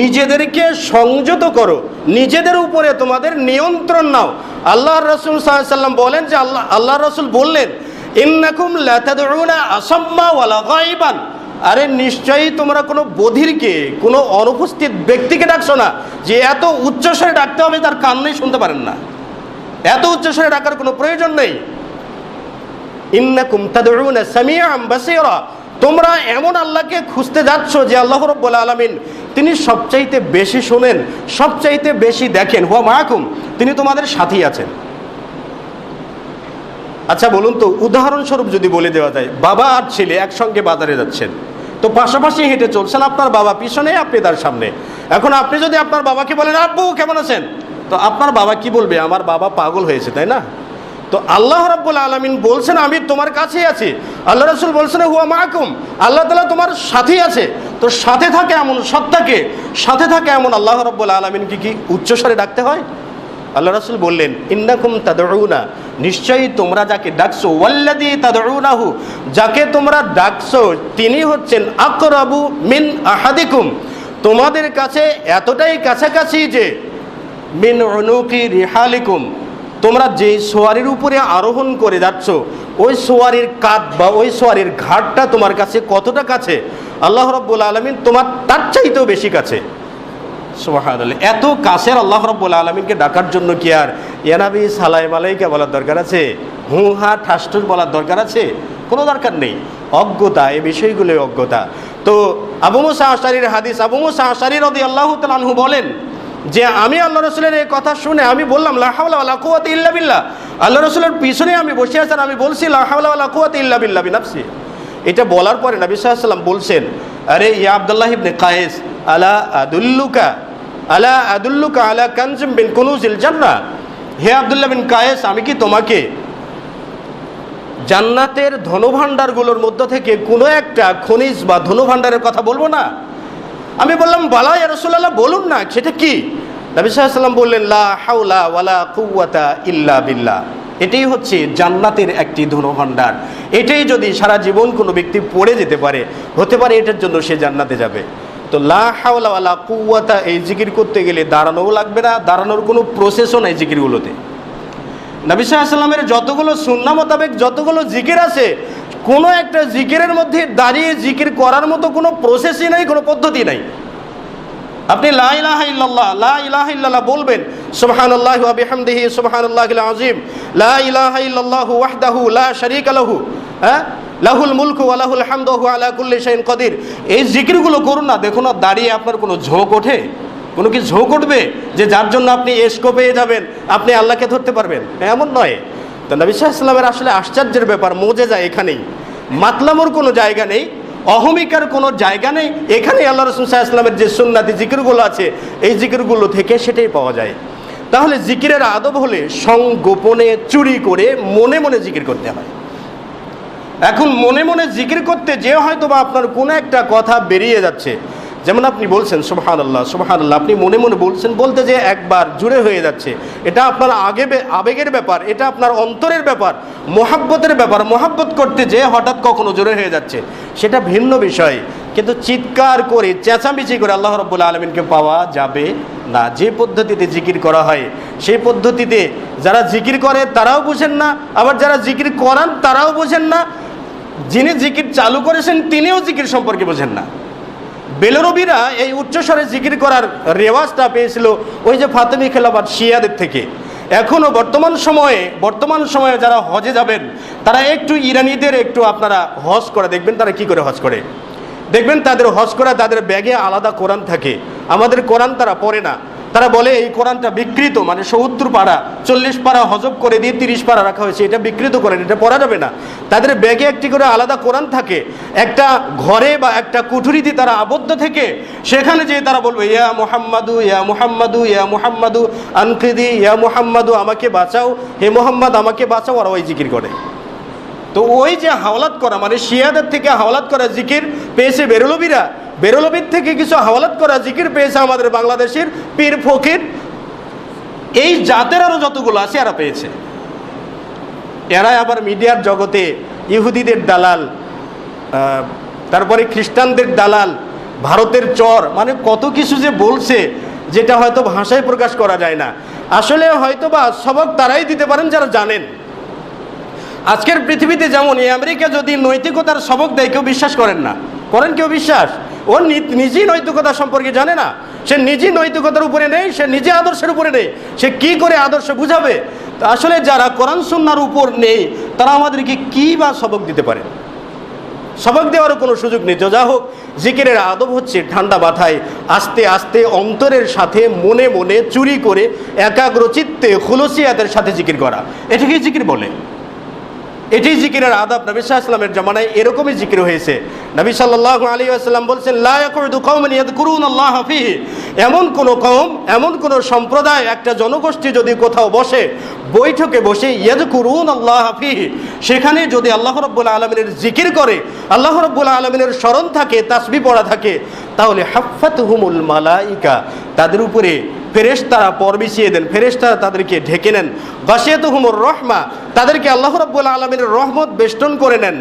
নিজেদেরকে সংযত করো, নিজেদের উপরে তোমাদের নিয়ন্ত্রণ নাও। আল্লাহর রাসূল সাল্লাল্লাহু আলাইহি ওয়াসাল্লাম বলেন যে আল্লাহর রাসূল বললেন ইন্নাকুম লা তাদউনা আসাম্মা ওয়ালা গায়বান, আরে নিশ্চয়ই তোমরা কোনো বধিরকে, কোনো অনুপস্থিত ব্যক্তিকে ডাকছো না যে এত উচ্চস্বরে ডাকতে হবে তার কান নেই, শুনতে পারেন না, এত উচ্চস্বরে ডাকার কোনো প্রয়োজন নেই। ইন্নাকুম তাদউনা সামিআন বাসীরা, তোমরা এমন আল্লাহকে খুঁজতে যাচ্ছ যে আল্লাহ রাব্বুল আলামিন তিনি সবচাইতে বেশি শোনেন, সবচাইতে বেশি দেখেন। হুয়া মাআকুম, তিনি তোমাদের সাথী আছেন। আচ্ছা বলুন তো, উদাহরণস্বরূপ যদি বলে দেওয়া যায়, বাবা আর ছেলে একসঙ্গে বাজারে যাচ্ছেন, তো পাশাপাশি হেঁটে চলছেন, আপনার বাবা পিছনে, আপনি তার সামনে। এখন আপনি যদি আপনার বাবাকে বলেন আব্বু কেমন আছেন, তো আপনার বাবা কি বলবে? আমার বাবা পাগল হয়েছে, তাই না? তো আল্লাহ রাব্বুল আলামিন বলছেন আমি তোমার কাছেই আছি, আল্লাহ রাসূল বলছেন হুয়া মাআকুম, আল্লাহ তাআলা তোমার সাথেই আছে। তো সাথে থাকে এমন সত্তাকে, সাথে থাকে এমন আল্লাহ রাব্বুল আলামিনকে কি উচ্চস্বরে ডাকতে হয়? আল্লাহ রাসূল বললেন ইন্নাকুম তাদউনা, নিশ্চয়ই তোমরা যাকে ডাকছো, ওয়াল্লাযী তাদউনাহু, যাকে তোমরা ডাকছো তিনি হচ্ছেন আকরাবু মিন আহাদিকুম, তোমাদের কাছে এতটাই কাছাকাছি যে মিন উনুকি রিহালিকুম, তোমরা যে সোয়ারির উপরে আরোহণ করে যাচ্ছ ওই সোয়ারির কাঁধ বা ওই সোয়ারির ঘাটটা তোমার কাছে কতটা কাছে, আল্লাহ রাব্বুল আলামিন তোমার তার চাইতেও বেশি কাছে। সুবহানাল্লাহ, এত কাছের আল্লাহ রাব্বুল আলামিনকে ডাকার জন্য কি আর ইয়া নবী সালাম আলাইকা বলার দরকার আছে? হু হা ঠাসঠুস বলার দরকার আছে? কোনো দরকার নেই। অজ্ঞতা, এই বিষয়গুলোই অজ্ঞতা। তো আবু মুসা আশআরীর হাদিস, আবু মুসা আশআরী রাদিয়াল্লাহু তাআলা আনহু বলেন যে আমি আল্লাহ রাসূলের এই কথা শুনে আমি বললাম লা হাওলা ওয়ালা কুওয়াতা ইল্লা বিল্লাহ, আল্লাহ রাসূলের পিছনে আমি বসে আছেন, আমি বলছি লা হাওলা ওয়ালা কুওয়াতা ইল্লা বিল্লাহ বিনাফসি। এটা বলার পরে নবী সাল্লাল্লাহু আলাইহি ওয়াসাল্লাম বলছেন আরে ইয়া আব্দুল্লাহ ইবনে কায়েস আলা আদুল্লুকা আলা কানজিম বিন কুনুজিল জান্নাহ, হে আব্দুল্লাহ বিন কায়েস আমি কি তোমাকে জান্নাতের ধনভাণ্ডারগুলোর মধ্যে থেকে কোনো একটা খনিজ বা ধনভাণ্ডারের কথা বলবো না? আমি বললাম বালা ইয়া রাসূলুল্লাহ, বলুন না, সেটা কি? নবী সাল্লাল্লাহু আলাইহি ওয়াসাল্লাম বললেন লা হাওলা ওয়ালা কুওয়াতা ইল্লা বিল্লাহ, এটাই হচ্ছে জান্নাতের একটি ধনভাণ্ডার। এটাই যদি সারা জীবন কোনো ব্যক্তি পড়ে যেতে পারে, হতে পারে এটার জন্য সে জান্নাতে যাবে। তো লা হাওলা ওয়ালা কুওয়াতা এই জিকির করতে গেলে দাঁড়ানোও লাগবে না, দাঁড়ানোর কোনো প্রসেসও নাই জিকিরগুলোতে। নবী সাল্লাল্লাহু আলাইহি ওয়াসাল্লামের যতগুলো সুন্নাহ মোতাবেক যতগুলো জিকির আছে, কোনো একটা জিকিরের মধ্যে দাঁড়িয়ে জিকির করার মতো কোনো প্রসেসই নাই, কোনো পদ্ধতি নাই। আপনি লা ইলাহা ইল্লাল্লাহ, লা ইলাহা ইল্লাল্লাহ বলবেন, সুবহানাল্লাহি ওয়া বিহামদিহি সুবহানাল্লাহিল আযীম, লা ইলাহা ইল্লাল্লাহু ওয়াহদাহু লা শারীকা লাহু, লাহুল মুলকু ওয়া লাহুল হামদু ওয়া হুয়া আলা কুল্লি শাইইন কাদির। এই জিকিরগুলো করুন না, দেখুন না দাঁড়িয়ে আপনার কোনো ঝোঁক ওঠে? কোনো কি ঝোঁক উঠবে যে যার জন্য আপনি এশকো পেয়ে যাবেন, আপনি আল্লাহকে ধরতে পারবেন? এমন নয়। তো নবী সাল্লাল্লাহু আলাইহি ওয়াসাল্লামের আসলে আশ্চর্যের ব্যাপার, মুজেজা এখানেই, মাতলামোর কোনো জায়গা নেই। অহমিকার কোনো জায়গা নেই। এখানে আল্লাহ রাসূল সাল্লাল্লাহু আলাইহি ওয়াসাল্লামের যে সুন্নাতি জিকিরগুলো আছে এই জিকিরগুলো থেকে সেটাই পাওয়া যায়। তাহলে জিকিরের আদব হলে সংগোপনে চুরি করে মনে মনে জিকির করতে হয়। এখন মনে মনে জিকির করতে যে হয়তো বা আপনার কোনো একটা কথা বেরিয়ে যাচ্ছে, যেমন আপনি বলছেন সুবহানাল্লাহ সুবহানাল্লাহ, আপনি মনে মনে বলছেন, বলতে যে একবার জুড়ে হয়ে যাচ্ছে, এটা আপনার আবেগের ব্যাপার, এটা আপনার অন্তরের ব্যাপার, মোহাব্বতের ব্যাপার। মোহাব্বত করতে যে হঠাৎ কখনো জোরে হয়ে যাচ্ছে সেটা ভিন্ন বিষয়, কিন্তু চিৎকার করে চেঁচামেচি করে আল্লাহ রাব্বুল আলামিনকে পাওয়া যাবে না। যে পদ্ধতিতে জিকির করা হয় সেই পদ্ধতিতে যারা জিকির করে তারাও বুঝেন না, আবার যারা জিকির করান তারাও বুঝেন না, যিনি জিকির চালু করেছেন তিনিও জিকির সম্পর্কে বোঝেন না। বেলরবিরা এই উচ্চস্বরে জিকির করার রেওয়াজটা পেয়েছিল ওই যে ফাতেমি খেলাফত শিয়াদের থেকে। এখনও বর্তমান সময়ে যারা হজে যাবেন তারা একটু ইরানিদের একটু আপনারা হজ করে দেখবেন তারা কি করে হজ করে। দেখবেন তাদের হজ করা, তাদের ব্যাগে আলাদা কোরআন থাকে, আমাদের কোরআন তারা পড়ে না। তারা বলে এই কোরআনটা বিকৃত, মানে ৭০ পারা ৪০ পারা হজব করে দিয়ে ৩০ পারা রাখা হয়েছে, এটা বিকৃত করেন, এটা পড়া যাবে না। তাদের ব্যাগে একটি করে আলাদা কোরআন থাকে, একটা ঘরে বা একটা কুঠুরিতে তারা আবদ্ধ থেকে সেখানে যেয়ে তারা বলবে ইয়া মুহাম্মাদু ইয়া মুহাম্মাদু ইয়া মুহাম্মাদু আনকিদি ইয়া মুহাম্মাদু, আমাকে বাঁচাও, হে মুহাম্মদ আমাকে বাঁচাও, আর ওই জিকির করে। তো ওই যে হাওলাত করা, মানে শিয়াদের থেকে হাওলাত করা জিকির পেয়েছে বেরলবিরা, বেরলবির থেকে কিছু হাওলাত করা জিকির পেয়েছে আমাদের বাংলাদেশের পীর ফকির, এই জাতের আরও যতগুলো আছে এরা পেয়েছে। এরাই আবার মিডিয়ার জগতে ইহুদিদের দালাল, তারপরে খ্রিস্টানদের দালাল, ভারতের চর, মানে কত কিছু যে বলছে যেটা হয়তো ভাষায় প্রকাশ করা যায় না। আসলে হয়তো বা সবক তারাই দিতে পারেন যারা জানেন। আজকের পৃথিবীতে যেমন এই আমেরিকা যদি নৈতিকতার সবক দেয় কেউ বিশ্বাস করেন না, করেন কেউ বিশ্বাস? ও নিজেই নৈতিকতা সম্পর্কে জানে না, সে নিজেই নৈতিকতার উপরে নেই, সে নিজে আদর্শের উপরে নেই, সে কি করে আদর্শ বুঝাবে? তো আসলে যারা কোরআন সুন্নাহর উপর নেই তারা আমাদেরকে কী বা সবক দিতে পারে? সবক দেওয়ারও কোনো সুযোগ নেই। যা হোক, জিকিরের আদব হচ্ছে ঠান্ডা মাথায় আস্তে আস্তে অন্তরের সাথে মনে মনে চুরি করে একাগ্রচিত্তে খুলুসিয়াতের সাথে জিকির করা, এটাকেই জিকির বলে। এটাই জিকিরের আদব। নবী সাল্লাল্লাহু আলাইহি ওয়াসাল্লামের জামানায় এরকমই জিকির হয়েছে। নবী সাল্লাল্লাহু আলাইহি ওয়াসাল্লাম বলছেন লা ইয়াকুদু কওমুন ইয়াযকুরুনাল্লাহা ফীহি, এমন কোন কওম, এমন কোন সম্প্রদায়, একটা জনগোষ্ঠী যদি কোথাও বসে, বৈঠকে বসে ইয়াযকুরুনাল্লাহা ফীহি, সেখানে যদি আল্লাহ রাব্বুল আলামিনের জিকির করে, আল্লাহ রাব্বুল আলামিনের স্মরণ থাকে, তাসবিহ পড়া থাকে, তাহলে হাফফাতুহুমুল মালাইকা, তাদের উপরে ফেরেশতারা পর বিছিয়ে দেন, ফেরেশতারা তাদেরকে ঢেকে নেন। গাশিয়াতুহুমুর রাহমা, তাদেরকে আল্লাহ রাব্বুল আলামিনের রহমত বেষ্টন করে নেন।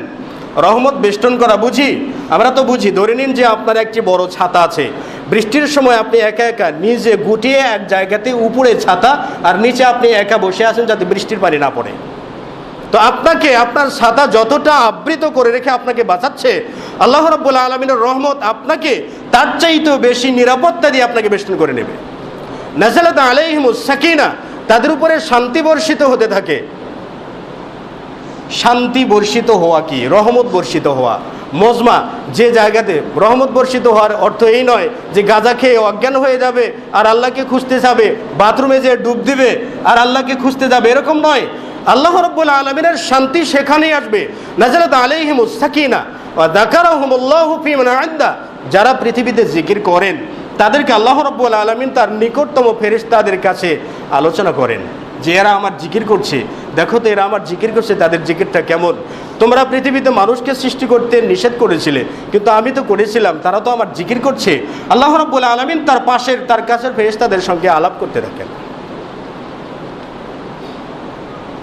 রহমত বেষ্টন করা বুঝি, আমরা তো বুঝি। ধরে নিন যে আপনার একটি বড় ছাতা আছে, বৃষ্টির সময় আপনি একা একা নিজে গুটিয়ে এক জায়গাতে, উপরে ছাতা আর নিচে আপনি একা বসে আছেন যাতে বৃষ্টির পানি না পড়ে। তো আপনাকে আপনার ছাতা যতটা আবৃত করে রেখে আপনাকে বাঁচাচ্ছে, আল্লাহ রাব্বুল আলামিনের রহমত আপনাকে তার চাইতেও বেশি নিরাপত্তা দিয়ে আপনাকে বেষ্টন করে নেবে। নাযালাত আলাইহিমুস সাকিনা, তাদের উপরে শান্তি বর্ষিত হতে থাকে। শান্তি বর্ষিত হওয়া কি? রহমত বর্ষিত হওয়া। মজমা, যে জায়গাতে রহমত বর্ষিত হওয়ার অর্থ এই নয় যে গাঁজা খেয়ে অজ্ঞান হয়ে যাবে আর আল্লাহকে খুঁজতে যাবে, বাথরুমে যে ডুব দিবে আর আল্লাহকে খুঁজতে যাবে, এরকম নয়। আল্লাহ রাব্বুল আলামিনের শান্তি সেখানেই আসবে। নাযালাত আলাইহিমুস সাকিনা ওয়া যাকারাহুমুল্লাহু ফী মান ইনদা, যারা পৃথিবীতে জিকির করেন তাদেরকে আল্লাহ রাব্বুল আলামিন তার নিকটতম ফেরেশতাদের কাছে আলোচনা করেন যে এরা আমার জিকির করছে, দেখো তো এরা আমার জিকির করছে, তাদের জিকিরটা কেমন। তোমরা পৃথিবীতে মানুষকে সৃষ্টি করতে নিষেধ করেছিলে, কিন্তু আমি তো করেছিলাম, তারা তো আমার জিকির করছে। আল্লাহ রাব্বুল আলামিন তার কাছের ফেরেশতাদের সঙ্গে আলাপ করতে থাকেন।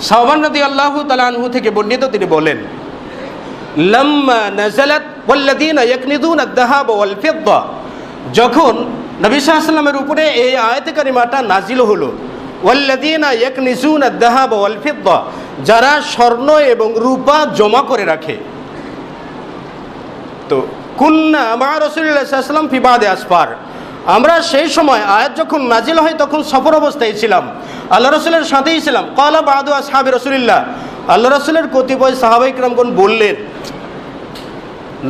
সাওবান রাদিয়াল্লাহু তাআলা আনহু থেকে বর্ণিত, তিনি বলেন লাম্মা নাযালাত ওয়াল্লাযীনা ইয়াকনিযুনা আদ-যাহাবা ওয়াল ফিদ্দা, যখন নবী সাল্লাল্লাহু আলাইহি ওয়াসাল্লামের উপরে এই আয়াতে কারিমাটা নাজিল হলো, ওয়াল্লাযীনা ইয়াকনিজুনা আদ-যাহাবা ওয়াল ফিদ্দা, যারা স্বর্ণ এবং রূপা জমা করে রাখে। তো কুন্না মা রাসূলিল্লাহ সাল্লাল্লাহু আলাইহি ওয়াসাল্লাম ফি বাদি আসফার, আমরা সেই সময় আয়াত যখন নাজিল হয় তখন সফর অবস্থায় ছিলাম, আল্লাহ রাসূলের সাথেই ছিলাম। ক্বালা বাদু আসহাবি রাসূলিল্লাহ, আল্লাহ রাসূলের কতিপয় সাহাবায়ে কিরামগণ বললেন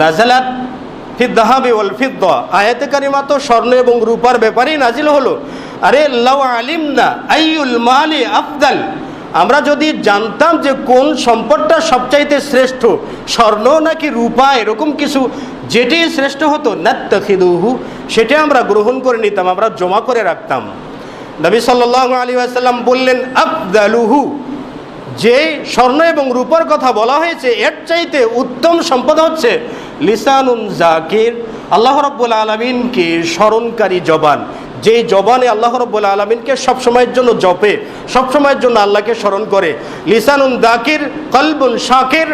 নাযালাত ফি যাহাবি ওয়াল ফিদ্দা, আয়াতে কারিমা তো স্বর্ণ এবং রূপার ব্যাপারেই নাজিল হলো। আরে লাউ আলিমনা আইয়ুল মালি আফদাল, আমরা যদি জানতাম যে কোন সম্পদটা সবচাইতে শ্রেষ্ঠ, স্বর্ণ নাকি রূপা, এরকম কিছু যেটি শ্রেষ্ঠ হতো নাত্তাখিদুহু, সেটা আমরা গ্রহণ করে নিতাম, আমরা জমা করে রাখতাম। নবী সাল্লাল্লাহু আলাইহি ওয়াসাল্লাম বললেন আফদালুহু, যে স্বর্ণ এবং রূপার কথা বলা হয়েছে এর চাইতে উত্তম সম্পদ হচ্ছে লিসানুন জাকির, আল্লাহ রাব্বুল আলামিনকে স্মরণকারী জবান, যেই জবানে আল্লাহ রাব্বুল আলামিনকে সবসময়ের জন্য জপে, সবসময়ের জন্য আল্লাহকে স্মরণ করে। লিসানুন দাকির, কলবুন শাকির,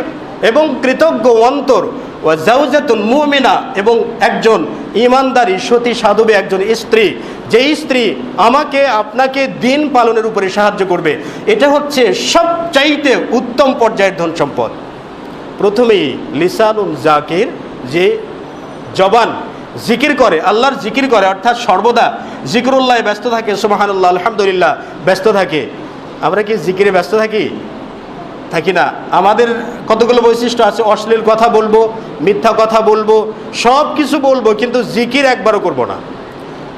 এবং কৃতজ্ঞ অন্তর, ওয়া জাওজাতুন মুমিনা, এবং একজন ঈমানদারী সতী সাধবী একজন স্ত্রী, যেই স্ত্রী আমাকে আপনাকে দিন পালনের উপরে সাহায্য করবে। এটা হচ্ছে সবচাইতে উত্তম পর্যায়ের ধন সম্পদ। প্রথমেই লিসানুন জাকির, যে জবান জিকির করে, আল্লাহর জিকির করে, অর্থাৎ সর্বদা জিকরুল্লাহ ব্যস্ত থাকে, সুবহানাল্লাহ আলহামদুলিল্লাহ ব্যস্ত থাকে। আমরা কি জিকিরে ব্যস্ত থাকি না? আমাদের কতগুলো বৈশিষ্ট্য আছে, অশ্লীল কথা বলবো, মিথ্যা কথা বলবো, সব কিছু বলবো, কিন্তু জিকির একবারও করব না।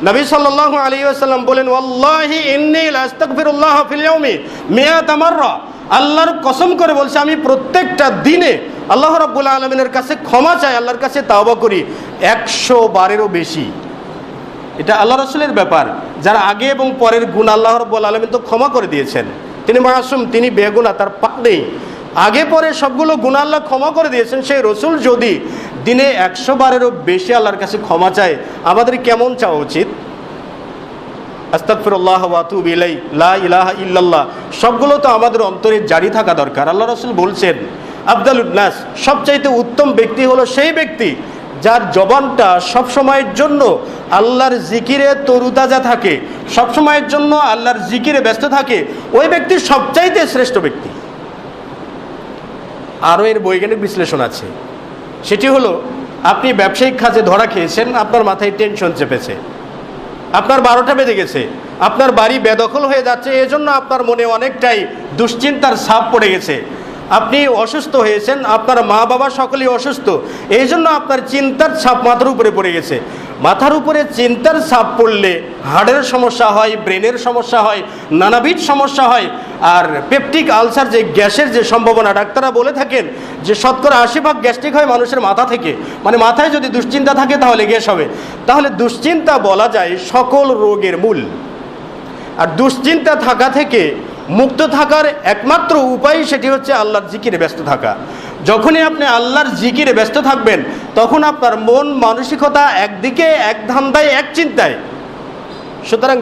নবী সাল্লাল্লাহু আলাইহি ওয়াসাল্লাম বলেন, ওয়াল্লাহি ইন্নী লাস্তাগফিরুল্লাহ ফিল ইয়াউমি মিয়াতা মাররা, আল্লাহর কসম করে বলছে আমি প্রত্যেকটা দিনে আল্লাহ রাব্বুল আলামিনের কাছে ক্ষমা চাই, আল্লাহর কাছে তাওবা করি 100 বারেরও বেশি। এটা আল্লাহ রাসূলের ব্যাপার। যারা আগে এবং পরের গুনাহ আল্লাহ রাব্বুল আলামিন তো ক্ষমা করে দিয়েছেন, তিনি মাসুম, তিনি বেগুনাহ, তার পাপ নেই। আগে পরে সবগুলো গুনাহ আল্লাহ ক্ষমা করে দিয়েছেন। সেই রসুল যদি দিনে 100 বারেরও বেশি আল্লাহর কাছে ক্ষমা চায়, আমাদের কেমন চাওয়া উচিত? আস্তাগফিরুল্লাহ ওয়া আতুবু ইলাইহি, লা ইলাহা ইল্লাল্লাহ, সবগুলো তো আমাদের অন্তরে জারি থাকা দরকার। আল্লাহ রাসূল বলছেন আফদালুন নাস, সবচাইতে উত্তম ব্যক্তি হলো সেই ব্যক্তি যার জবানটা সবসময়ের জন্য আল্লাহর জিকিরে তরুতাজা থাকে, সবসময়ের জন্য আল্লাহর জিকিরে ব্যস্ত থাকে, ওই ব্যক্তি সবচাইতে শ্রেষ্ঠ ব্যক্তি। আরও এর বৈজ্ঞানিক বিশ্লেষণ আছে। সেটি হলো, আপনি ব্যবসায়িক কাজে ধরা খেয়েছেন, আপনার মাথায় টেনশন চেপেছে, আপনার 12টা বেজে গেছে, আপনার বাড়ি বেদখল হয়ে যাচ্ছে, এজন্য আপনার মনে অনেকটাই দুশ্চিন্তার ছাপ পড়ে গেছে। আপনি অসুস্থ হয়েছেন, আপনার মা বাবা সকলেই অসুস্থ, এই জন্য আপনার চিন্তার ছাপ মাথার উপরে পড়ে গেছে। মাথার উপরে চিন্তার ছাপ পড়লে হার্টের সমস্যা হয়, ব্রেনের সমস্যা হয়, নানাবিধ সমস্যা হয়। আর পেপটিক আলসার, যে গ্যাসের যে সম্ভাবনা, ডাক্তাররা বলে থাকেন যে 80% গ্যাস্ট্রিক হয় মানুষের মাথা থেকে, মানে মাথায় যদি দুশ্চিন্তা থাকে তাহলে গ্যাস হবে। তাহলে দুশ্চিন্তা বলা যায় সকল রোগের মূল। আর দুশ্চিন্তা থাকা থেকে মুক্ত থাকার একমাত্র উপায় সেটি হচ্ছে আল্লাহর জিকিরে ব্যস্ত থাকা। যখনই আপনি আল্লাহর জিকিরে ব্যস্ত থাকবেন, তখন আপনার মন মানসিকতা একদিকে, এক ধান্দায়, এক চিন্তায়। সুতরাং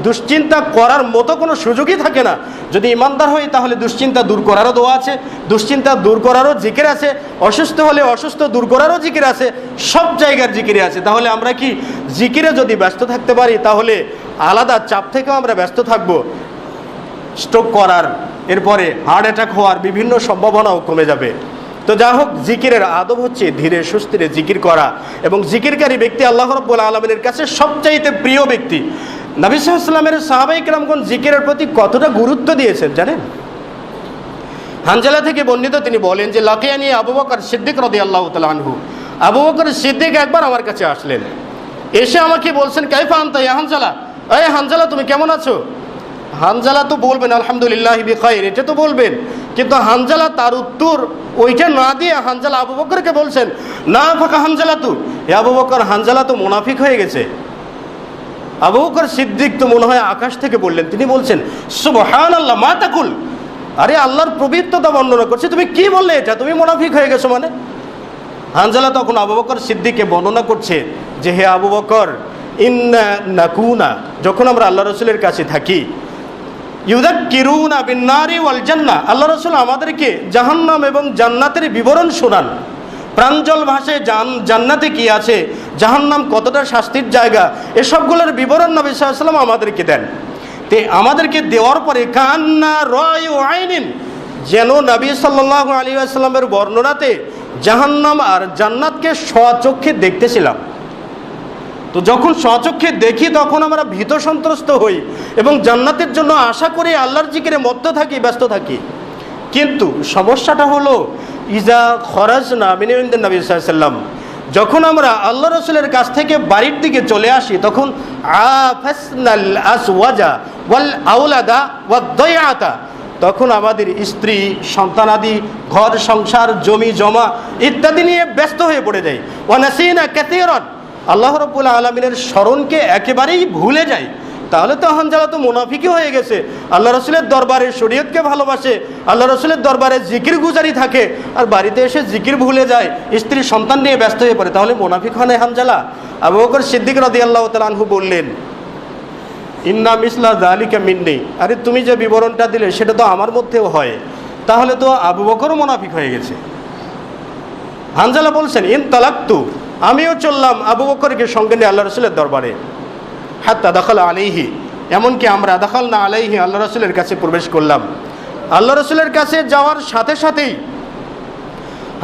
দুশ্চিন্তা করার মতো কোনো সুযোগই থাকে না। যদি ইমানদার হই তাহলে দুশ্চিন্তা দূর করারও দোয়া আছে, দুশ্চিন্তা দূর করারও জিকির আছে, অসুস্থ হলে অসুস্থ দূর করারও জিকির আছে, সব জায়গার জিকিরে আছে। তাহলে আমরা কি জিকিরে যদি ব্যস্ত থাকতে পারি, তাহলে আলাদা চাপ থেকেও আমরা ব্যস্ত থাকবো। স্ট্রোক করার, এরপরে হার্ট অ্যাটাক হওয়ার বিভিন্ন সম্ভাবনাও কমে যাবে। তো যা হোক, জিকিরের আদব হচ্ছে ধীরে সুস্থিরে জিকির করা, এবং জিকিরকারী ব্যক্তি আল্লাহ রাব্বুল আলামিনের কাছে সবচাইতে প্রিয় ব্যক্তি। নবী সাল্লাল্লাহু আলাইহি ওয়াসাল্লামের সাহাবায়ে কেরামগণ জিকিরের প্রতি কতটা গুরুত্ব দিয়েছেন জানেন? হানজালা থেকে বর্ণিত, তিনি বলেন যে লাকিয়ানি আবু বকর সিদ্দিক রাদিয়াল্লাহু তাআলা আনহু, আবু বকর সিদ্দিক একবার আমার কাছে আসলেন, এসে আমাকে বলছেন, কাইফা আনতা ইয়া হানজালা, এই হানজালা তুমি কেমন আছো? হানজালা তো বলবেন আলহামদুলিল্লাহ বিখাইর, এটা তো বলবেন, কিন্তু হানজালা তার উত্তর ওইটা না দিয়ে হানজালা আবু বকরকে বলছেন, না ফাঁকা হানজালা তু, হে আবু বকর, হানজালা তো মুনাফিক হয়ে গেছে। আবু বকর সিদ্দিক তো মনে হয় আকাশ থেকে বললেন, তিনি বলছেন সুবহানাল্লাহ মা তাকুল, আরে আল্লাহর পবিত্রতা বর্ণনা করছে, তুমি কি বললে এটা, তুমি মুনাফিক হয়ে গেছো মানে? হানজালা তখন আবু বকর সিদ্দিককে বর্ণনা করছে যে, হে আবু বকর, ইন্না নাকুনা, যখন আমরা আল্লাহ রাসূলের কাছে থাকি, ইউযাক্কিরুনা বিন-নারি ওয়াল জান্নাহ, আল্লাহ রাসূল আমাদেরকে জাহান্নাম এবং জান্নাতের বিবরণ শোনান, প্রাঞ্জল ভাষায় জান্নাতে কি আছে, জাহান্নাম কতটা শাস্তির জায়গা, এসবগুলোর বিবরণ নবী সাল্লাল্লাহু আলাইহি ওয়াসাল্লাম আমাদেরকে দেন। তে আমাদেরকে দেওয়ার পরে কান্না রায়ু আইনিন, যেন নবী সাল্লাল্লাহু আলাইহি ওয়াসাল্লামের বর্ণনাতে জাহান্নাম আর জান্নাতকে স্বচক্ষে দেখতেছিলাম। তো যখন স্বচক্ষে দেখি, তখন আমরা ভীত সন্ত্রস্ত হই এবং জান্নাতের জন্য আশা করে আল্লাহর জিকিরে মত্ত থাকি, ব্যস্ত থাকি। কিন্তু সমস্যাটা হলো, ইজা খরাজনা মিন ইনদিন নবী সাল্লাল্লাহু আলাইহি ওয়াসাল্লাম, যখন আমরা আল্লাহ রাসূলের কাছ থেকে বাড়ির দিকে চলে আসি, তখন আফাসনাল আসওয়াজা ওয়াল আওলাদা ওয়াদ দায়াতা, তখন আমাদের স্ত্রী সন্তানাদি ঘর সংসার জমি জমা ইত্যাদি নিয়ে ব্যস্ত হয়ে পড়ে যাই। ওয়ানাসিনা কাসীরান, আল্লাহ রাব্বুল আলামিনের স্মরণকে একেবারেই ভুলে যায়। তাহলে তো হানজালা তো মুনাফিকই হয়ে গেছে। আল্লাহ রসুলের দরবারে শরীয়তকে ভালোবাসে, আল্লাহ রসুলের দরবারে জিকির গুজারি থাকে, আর বাড়িতে এসে জিকির ভুলে যায়, স্ত্রী সন্তান নিয়ে ব্যস্ত হয়ে পড়ে, তাহলে মুনাফিক হয় না হানজালা? আবু বকর সিদ্দিক রাদিয়াল্লাহু তাআলা আনহু বললেন, ইন্না মিসলা যালিকা মিন্নি, আরে তুমি যে বিবরণটা দিলে সেটা তো আমার মধ্যেও হয়, তাহলে তো আবু বকরও মুনাফিক হয়ে গেছে। হানজালা বলছেন, ইন তালাক্তু, আমিও চললাম আবু বকরকে সঙ্গে নিয়ে আল্লাহ রসুলের দরবারে, হাত্তা দাখালা আলাইহি, এমনকি আমরা দাখালনা আলাইহি, আল্লাহ রসুলের কাছে প্রবেশ করলাম। আল্লাহ রসুলের কাছে যাওয়ার সাথে সাথেই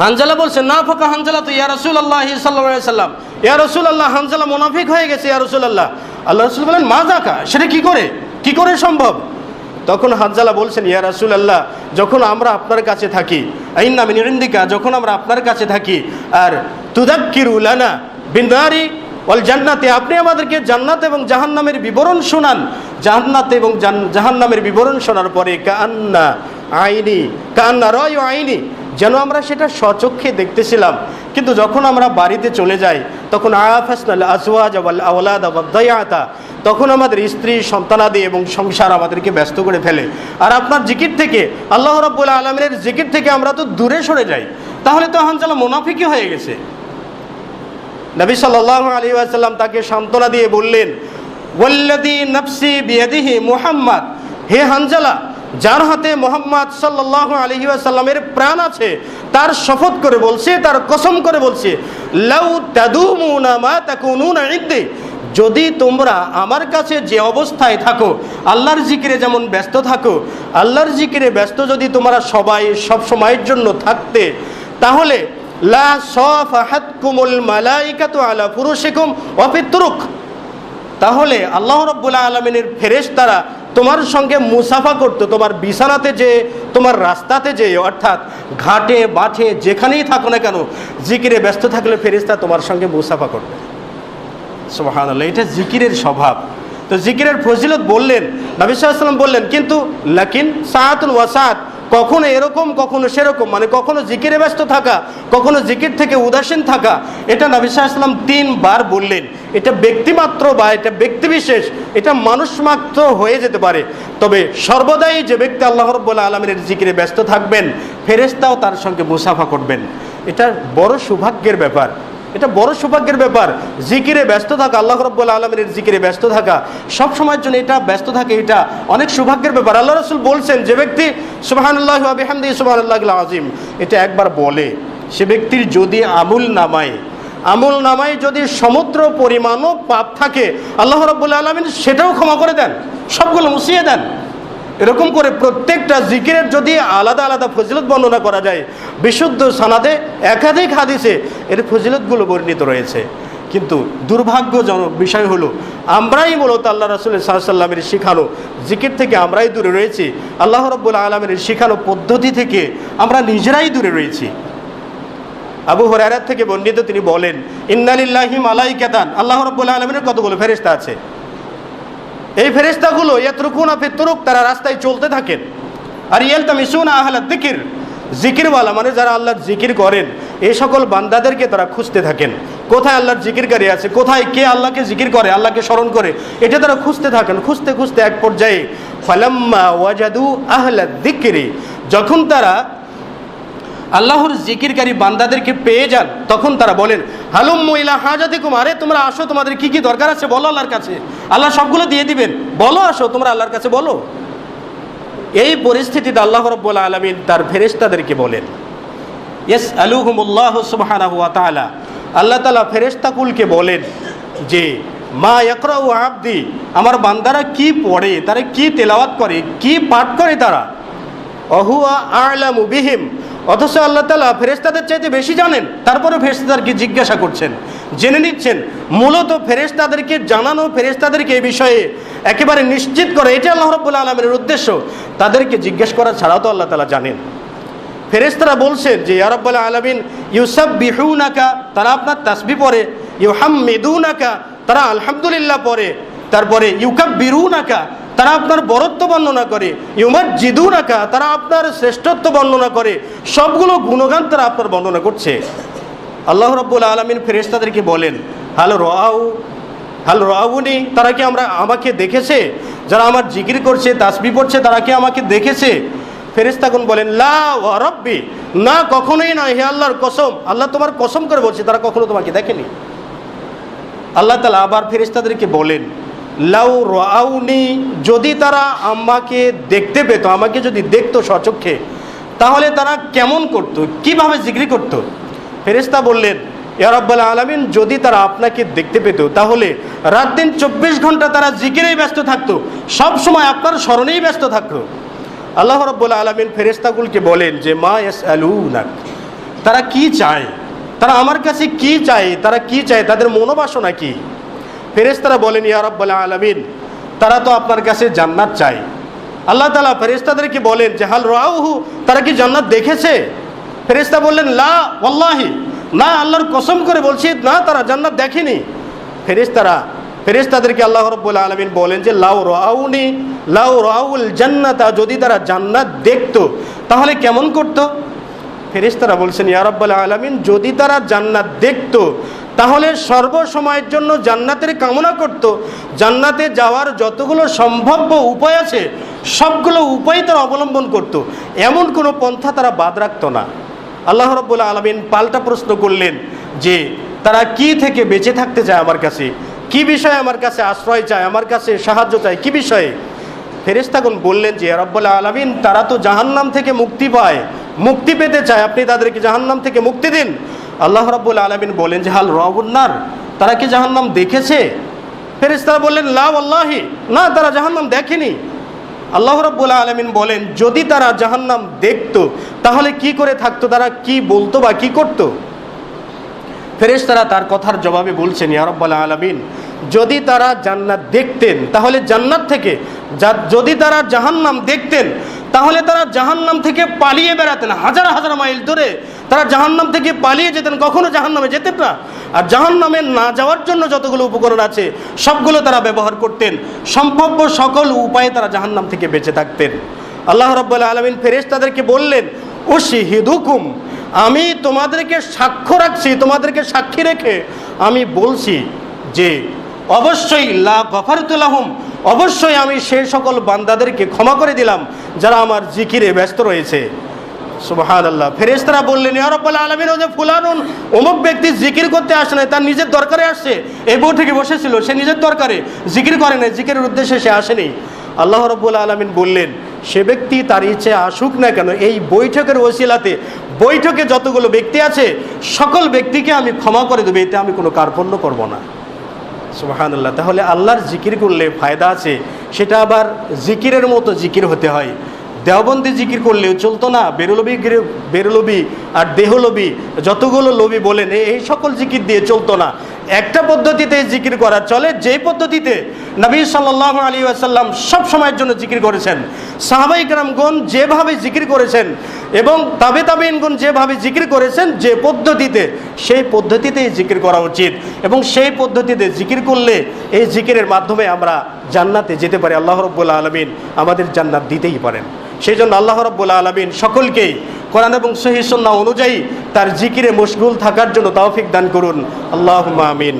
হানজালা বলছে, না ফাঁকা হানজালা তো ইয়া রাসূলুল্লাহ সাল্লাল্লাহু আলাইহি সাল্লাম, ইয়া রাসূলুল্লাহ হানজালা মুনাফিক হয়ে গেছে ইয়া রাসূলুল্লাহ। আল্লাহ রসুল বলেন, মা যাকা, সেটা কি করে সম্ভব? তখন হানজালা বলছেন, ইয়া রাসূলুল্লাহ, যখন আমরা আপনার কাছে থাকি, আইন্না মিন ইনদিকা, যখন আমরা আপনার কাছে থাকি, আর তুযাক্কিরু লানা বিন-নারি ওয়াল জান্নাতে, আপনি আমাদেরকে জান্নাত এবং জাহান্নামের বিবরণ শোনান, জান্নাত এবং জাহান্নামের বিবরণ শোনার পরে কান্না রায়ু আইনি, যেন আমরা সেটা স্বচক্ষে দেখতেছিলাম। কিন্তু যখন আমরা বাড়িতে চলে যাই, তখন আফাসনাল আজওয়াজ ওয়াল আওলাদ ওয়াদ দায়াতা, তখন আমাদের স্ত্রী সন্তানাদি এবং সংসার আমাদেরকে ব্যস্ত করে ফেলে, আর আপনার জিকির থেকে, আল্লাহ রাব্বুল আলামিনের জিকির থেকে আমরা তো দূরে সরে যাই। তাহলে তো হানজালা মুনাফিকই হয়ে গেছে। নবী সাল্লাল্লাহু আলাইহি ওয়াসাল্লাম তাকে সান্ত্বনা দিয়ে বললেন, ওয়াল্লাযী নাফসি বিয়াদিহি, মুহাম্মদ, হে হানজালা, যার হাতে মুহাম্মদ সাল্লাল্লাহু আলাইহি ওয়াসাল্লামের প্রাণ আছে, তার শপথ করে বলছে, তার কসম করে বলছে, লাউ তাদুমুনা মা তাকুনুনা ইনদি, যদি তোমরা আমার কাছে যে অবস্থায় থাকো, আল্লাহর জিকিরে যেমন ব্যস্ত থাকো, আল্লাহর জিকিরে ব্যস্ত যদি তোমরা সবাই সব সময়ের জন্য থাকতে, তাহলে লা সাফাহাতকুমুল মালাইকাতু আলা ফুরুশিকুম ওয়া ফিতুরুক, তাহলে আল্লাহ রাব্বুল আলামিনের ফেরেশতারা তোমার সঙ্গে মুসাফা করতো, তোমার বিছানাতে যে, তোমার রাস্তাতে যে, অর্থাৎ ঘাটে বাঁধে যেখানেই থাকো না কেন, জিকিরে ব্যস্ত থাকলে ফেরেশতা তোমার সঙ্গে মুসাফা করবে। সুবহানাল্লাহ, এটা জিকিরের স্বভাব। তো জিকিরের ফজিলত বললেন, নবী সাল্লাল্লাহু আলাইহি ওয়াসাল্লাম বললেন, কিন্তু লাকিন সাআতুন ওয়া সাআত, কখনো এরকম কখনো সেরকম, মানে কখনো জিকিরে ব্যস্ত থাকা, কখনো জিকির থেকে উদাসীন থাকা, এটা নবী সাল্লাল্লাহু আলাইহি ওয়াসাল্লাম 3 বার বললেন। এটা ব্যক্তিমাত্র বা এটা ব্যক্তিবিশেষ, এটা মানুষ মাত্র হয়ে যেতে পারে, তবে সর্বদাই যে ব্যক্তি আল্লাহ রাব্বুল আলামিনের জিকিরে ব্যস্ত থাকবেন, ফেরেশতাও তার সঙ্গে মুসাফা করবেন। এটা বড় সৌভাগ্যের ব্যাপার, এটা বড় সৌভাগ্যের ব্যাপার। জিকিরে ব্যস্ত থাকা, আল্লাহ রাব্বুল আলামিনের জিকিরে ব্যস্ত থাকা, সব সময়ের জন্য এটা ব্যস্ত থাকে, এটা অনেক সৌভাগ্যের ব্যাপার। আল্লাহ রাসূল বলছেন, যে ব্যক্তি সুবহানাল্লাহি ওয়া বিহামদিহি সুবহানাল্লাহিল আযীম এটা একবার বলে, সে ব্যক্তির যদি আমল নামায় যদি সমুদ্র পরিমাণও পাপ থাকে, আল্লাহ রাব্বুল আলামিন সেটাও ক্ষমা করে দেন, সবগুলো মুছিয়ে দেন। এরকম করে প্রত্যেকটা জিকিরের যদি আলাদা আলাদা ফজিলত বর্ণনা করা যায়, বিশুদ্ধ সানাদে একাধিক হাদিসে এর ফজিলতগুলো বর্ণিত রয়েছে। কিন্তু দুর্ভাগ্যজনক বিষয় হলো, আমরাই মূলত আল্লাহ রাসূল সাল্লাল্লাহু আলাইহি ওয়াসাল্লামের শিখানো জিকির থেকে আমরাই দূরে রয়েছি, আল্লাহ রাব্বুল আলামিনের শিখানো পদ্ধতি থেকে আমরা নিজেরাই দূরে রয়েছি। আবু হুরায়রা থেকে বর্ণিত, তিনি বলেন, ইন্না লিল্লাহি মালাইকাতান, আল্লাহ রাব্বুল আলামিনের কতগুলো ফেরেশতা আছে, এই ফেরেশতাগুলো ইয়াতরুকুনা ফিত তুরুক, তারা রাস্তায় চলতে থাকেন, আর ইয়ালতামিসুনা আহলাদ যিকির, জিকিরওয়ালা মানে যারা আল্লাহর জিকির করেন, এই সকল বান্দাদেরকে তারা খুঁজতে থাকেন, কোথায় আল্লাহর জিকিরকারী আছে, কোথায় কে আল্লাহকে জিকির করে, আল্লাহকে স্মরণ করে, এটা তারা খুঁজতে থাকেন। খুঁজতে খুঁজতে এক পর্যায়ে ফালাম্মা ওয়াজাদু আহলাদ যিকরি, যখন তারা আল্লাহর জিকিরকারী বান্দাদেরকে পেয়ে যান, তখন তারা বলেন, হালুম্মু ইলা হাজাতিকুম, আরে তোমরা আসো, তোমাদের কি কি দরকার আছে বলো আল্লাহর কাছে, আল্লাহ সবগুলো দিয়ে দিবেন, বলো, আসো তোমরা আল্লাহর কাছে বলো। এই পরিস্থিতিতে আল্লাহ রাব্বুল আলামিন তার ফেরেশতাদেরকে বলেন, ইয়াসআলুহুমুল্লাহু সুবহানাহু ওয়া তাআলা, আল্লাহ তাআলা ফেরেশতাকুলকে বলেন যে, মা ইয়াকরাউ আবদি, আমার বান্দারা কি পড়ে, তারা কি তেলাওয়াত করে, কি পাঠ করে তারা, অহুয়া আ'লামু বিহিম, অথচ আল্লাহ তাআলা ফেরেশতাদের চাইতে বেশি জানেন, তারপরে ফেরেশতাদেরকে জিজ্ঞাসা করছেন, জেনে নিচ্ছেন। মূলত ফেরেশতাদেরকে জানানো, ফেরেশতাদেরকে এই বিষয়ে একেবারে নিশ্চিত করে, এটা আল্লাহ রাব্বুল আলামিনের উদ্দেশ্য। তাদেরকে জিজ্ঞেস করা ছাড়াও তো আল্লাহ তাআলা জানেন। ফেরেশতারা বলছেন যে, ইয়া রাব্বুল আলামিন, ইউসাব্বিহুনাকা, তারা আপনার তাসবিহ পড়ে, ইউহাম্মিদুনাকা, তারা আলহামদুলিল্লাহ পড়ে, তারপরে ইউকাব্বিরুনাকা, তারা আপনার বরত্ব বর্ণনা করে, ইউমাজ্জিদুনাকা তারা আপনার শ্রেষ্ঠত্ব বর্ণনা করে, সবগুলো গুণগান তারা আপনার বর্ণনা করছে। আল্লাহ রাব্বুল আলামিন ফেরেশতাদেরকে বলেন, হাল রাউনি তারা কি আমাকে দেখেছে? যারা আমার জিকির করছে, তাসবিহ পড়ছে, তারা কি আমাকে দেখেছে? ফেরেশতাগণ বলেন, লা ওয়া রাব্বি, না কখনোই না, হে আল্লাহর কসম, আল্লাহ তোমার কসম করে বলছে তারা কখনো তোমাকে দেখেনি। আল্লাহ তাআলা আবার ফেরেশতাদেরকে বলেন, লাউ রাউনি যদি তারা আমাকে দেখতে পেত, আমাকে যদি দেখতো স্বচক্ষে, তাহলে তারা কেমন করত, কিভাবে জিকির করত? ফেরেশতা বললেন, ইয়া রাব্বুল আলামিন যদি তারা আপনাকে দেখতে পেত তাহলে রাত দিন 24 ঘন্টা তারা জিকিরেই ব্যস্ত থাকতো, সব সময় আপনার স্মরণেই ব্যস্ত থাকতো। আল্লাহ রাব্বুল আলামিন ফেরেশতাগুলোকে বলেন যে মা ইয়াসআলুনাক, তারা কি চায়, তারা আমার কাছে কি চায়, তারা কি চায়, তাদের মনোবাসনা কি? ফেরেশতারা বলেন, ইয়া রাব্বুল আলামিন তারা তো আপনার কাছে জান্নাত চায়। আল্লাহ তাআলা ফেরেশতাদেরকে বলেন যে হাল রাউহু, তারা কি জান্নাত দেখেছে? ফেরেশতা বললেন, লা ওয়াল্লাহি, না আল্লাহর কসম করে বলছি, না তারা জান্নাত দেখেনি। ফেরেশতাদেরকে আল্লাহ রাব্বুল আলামিন বলেন যে লাউ রাউল জান্নাতা, যদি তারা জান্নাত দেখতো তাহলে কেমন করতো? ফেরেশতারা বলছেন, ইয়া রাব্বুল আলামিন যদি তারা জান্নাত দেখতো তাহলে সর্বসময়ের জন্য জান্নাতের কামনা করত, জান্নাতে যাওয়ার যতগুলো সম্ভাব্য উপায় আছে সবগুলো উপায় তারা অবলম্বন করত, এমন কোনো পন্থা তারা বাদ রাখতো না। আল্লাহ রাব্বুল আলামিন পাল্টা প্রশ্ন করলেন যে তারা কি থেকে বেঁচে থাকতে চায় আমার কাছে, কি বিষয়ে আমার কাছে আশ্রয় চায়, আমার কাছে সাহায্য চায়, কি বিষয়ে? ফেরেশতাগণ বললেন যে ইয়া রাব্বুল আলামিন তারা তো জাহান্নাম থেকে মুক্তি পায়, মুক্তি পেতে চায়, আপনি তাদেরকে জাহান্নাম থেকে মুক্তি দিন। আল্লাহ রাব্বুল আলামিন বলেন যে হাল রাউন নার, তারা কি জাহান্নাম দেখেছে? ফেরেশতারা বললেন, লা ওয়াল্লাহি, না তারা জাহান্নাম দেখেনি। আল্লাহ রাব্বুল আলামিন বলেন যদি তারা জাহান্নাম দেখতো তাহলে কি করে থাকতো, তারা কি বলতো বা কি করতো? ফেরেশতারা তার কথার জবাবে বলছেন, ইয়া রাব্বুল আলামিন যদি তারা জান্নাত দেখতেন তাহলে জান্নাত থেকে, যদি তারা জাহান্নাম দেখতেন তাহলে তারা জাহান্নাম থেকে পালিয়ে বেড়াতেন, হাজার হাজার মাইল ধরে তারা জাহান্নাম থেকে পালিয়ে যেতেন, কখনো জাহান্নামে যেতেন না। আর জাহান্নামে না যাওয়ার জন্য যতগুলো উপকরণ আছে সবগুলো তারা ব্যবহার করতেন, সম্ভাব্য সকল উপায়ে তারা জাহান্নাম থেকে বেঁচে থাকতেন। আল্লাহ রাব্বুল আলামিন ফেরেশতাদেরকে বললেন, উশহিদুকুম, আমি তোমাদেরকে সাক্ষ্য রাখছি, তোমাদেরকে সাক্ষী রেখে আমি বলছি যে অবশ্যই লা গফারতু লাহুম, অবশ্যই আমি সেই সকল বান্দাদেরকে ক্ষমা করে দিলাম যারা আমার জিকিরে ব্যস্ত রয়েছে। সুবহানাল্লাহ। ফেরেশতারা বললেন, ইয়া রাব্বুল আলামিন, ও যে ফুলানুন অমুক ব্যক্তি জিকির করতে আসে না, তার নিজের দরকারে আসছে, এই বৈঠকে বসেছিল, সে নিজের দরকারে জিকির করে না, জিকিরের উদ্দেশ্যে সে আসেনি। আল্লাহ রাব্বুল আলামিন বললেন, সে ব্যক্তি তার ইচ্ছে আসুক না কেন, এই বৈঠকের ওসিলাতে বৈঠকে যতগুলো ব্যক্তি আছে সকল ব্যক্তিকে আমি ক্ষমা করে দেবো, এতে আমি কোনো কার্পণ্য করব না। সুবহানাল্লাহ। তাহলে আল্লাহর জিকির করলে ফায়দা আছে, সেটা আবার জিকিরের মতো জিকির হতে হয়। দেওবন্দি জিকির করলেও চলতো না, বেরলবি আর দেহলবি যতগুলো লবি বলেন এই সকল জিকির দিয়ে চলতো না। একটা পদ্ধতিতে জিকির করা চলে, যেই পদ্ধতিতে নবী সাল্লাল্লাহু আলাইহি ওয়াসাল্লাম সব সময়ের জন্য জিকির করেছেন, সাহাবায়ে কেরামগণ যেভাবে জিকির করেছেন এবং তাবেঈনগণ যেভাবে জিকির করেছেন, যে পদ্ধতিতে, সেই পদ্ধতিতেই জিকির করা উচিত। এবং সেই পদ্ধতিতে জিকির করলে এই জিকিরের মাধ্যমে আমরা জান্নাতে যেতে পারি। আল্লাহ রাব্বুল আলামিন আমাদের জান্নাত দিতেই পারেন। সেই জন্য আল্লাহ রাব্বুল আলামিন সকলকেই কোরআন এবং সহিহ সুন্নাহ অনুযায়ী তার জিকিরে মশগুল থাকার জন্য তৌফিক দান করুন। আল্লাহুম্মা আমিন।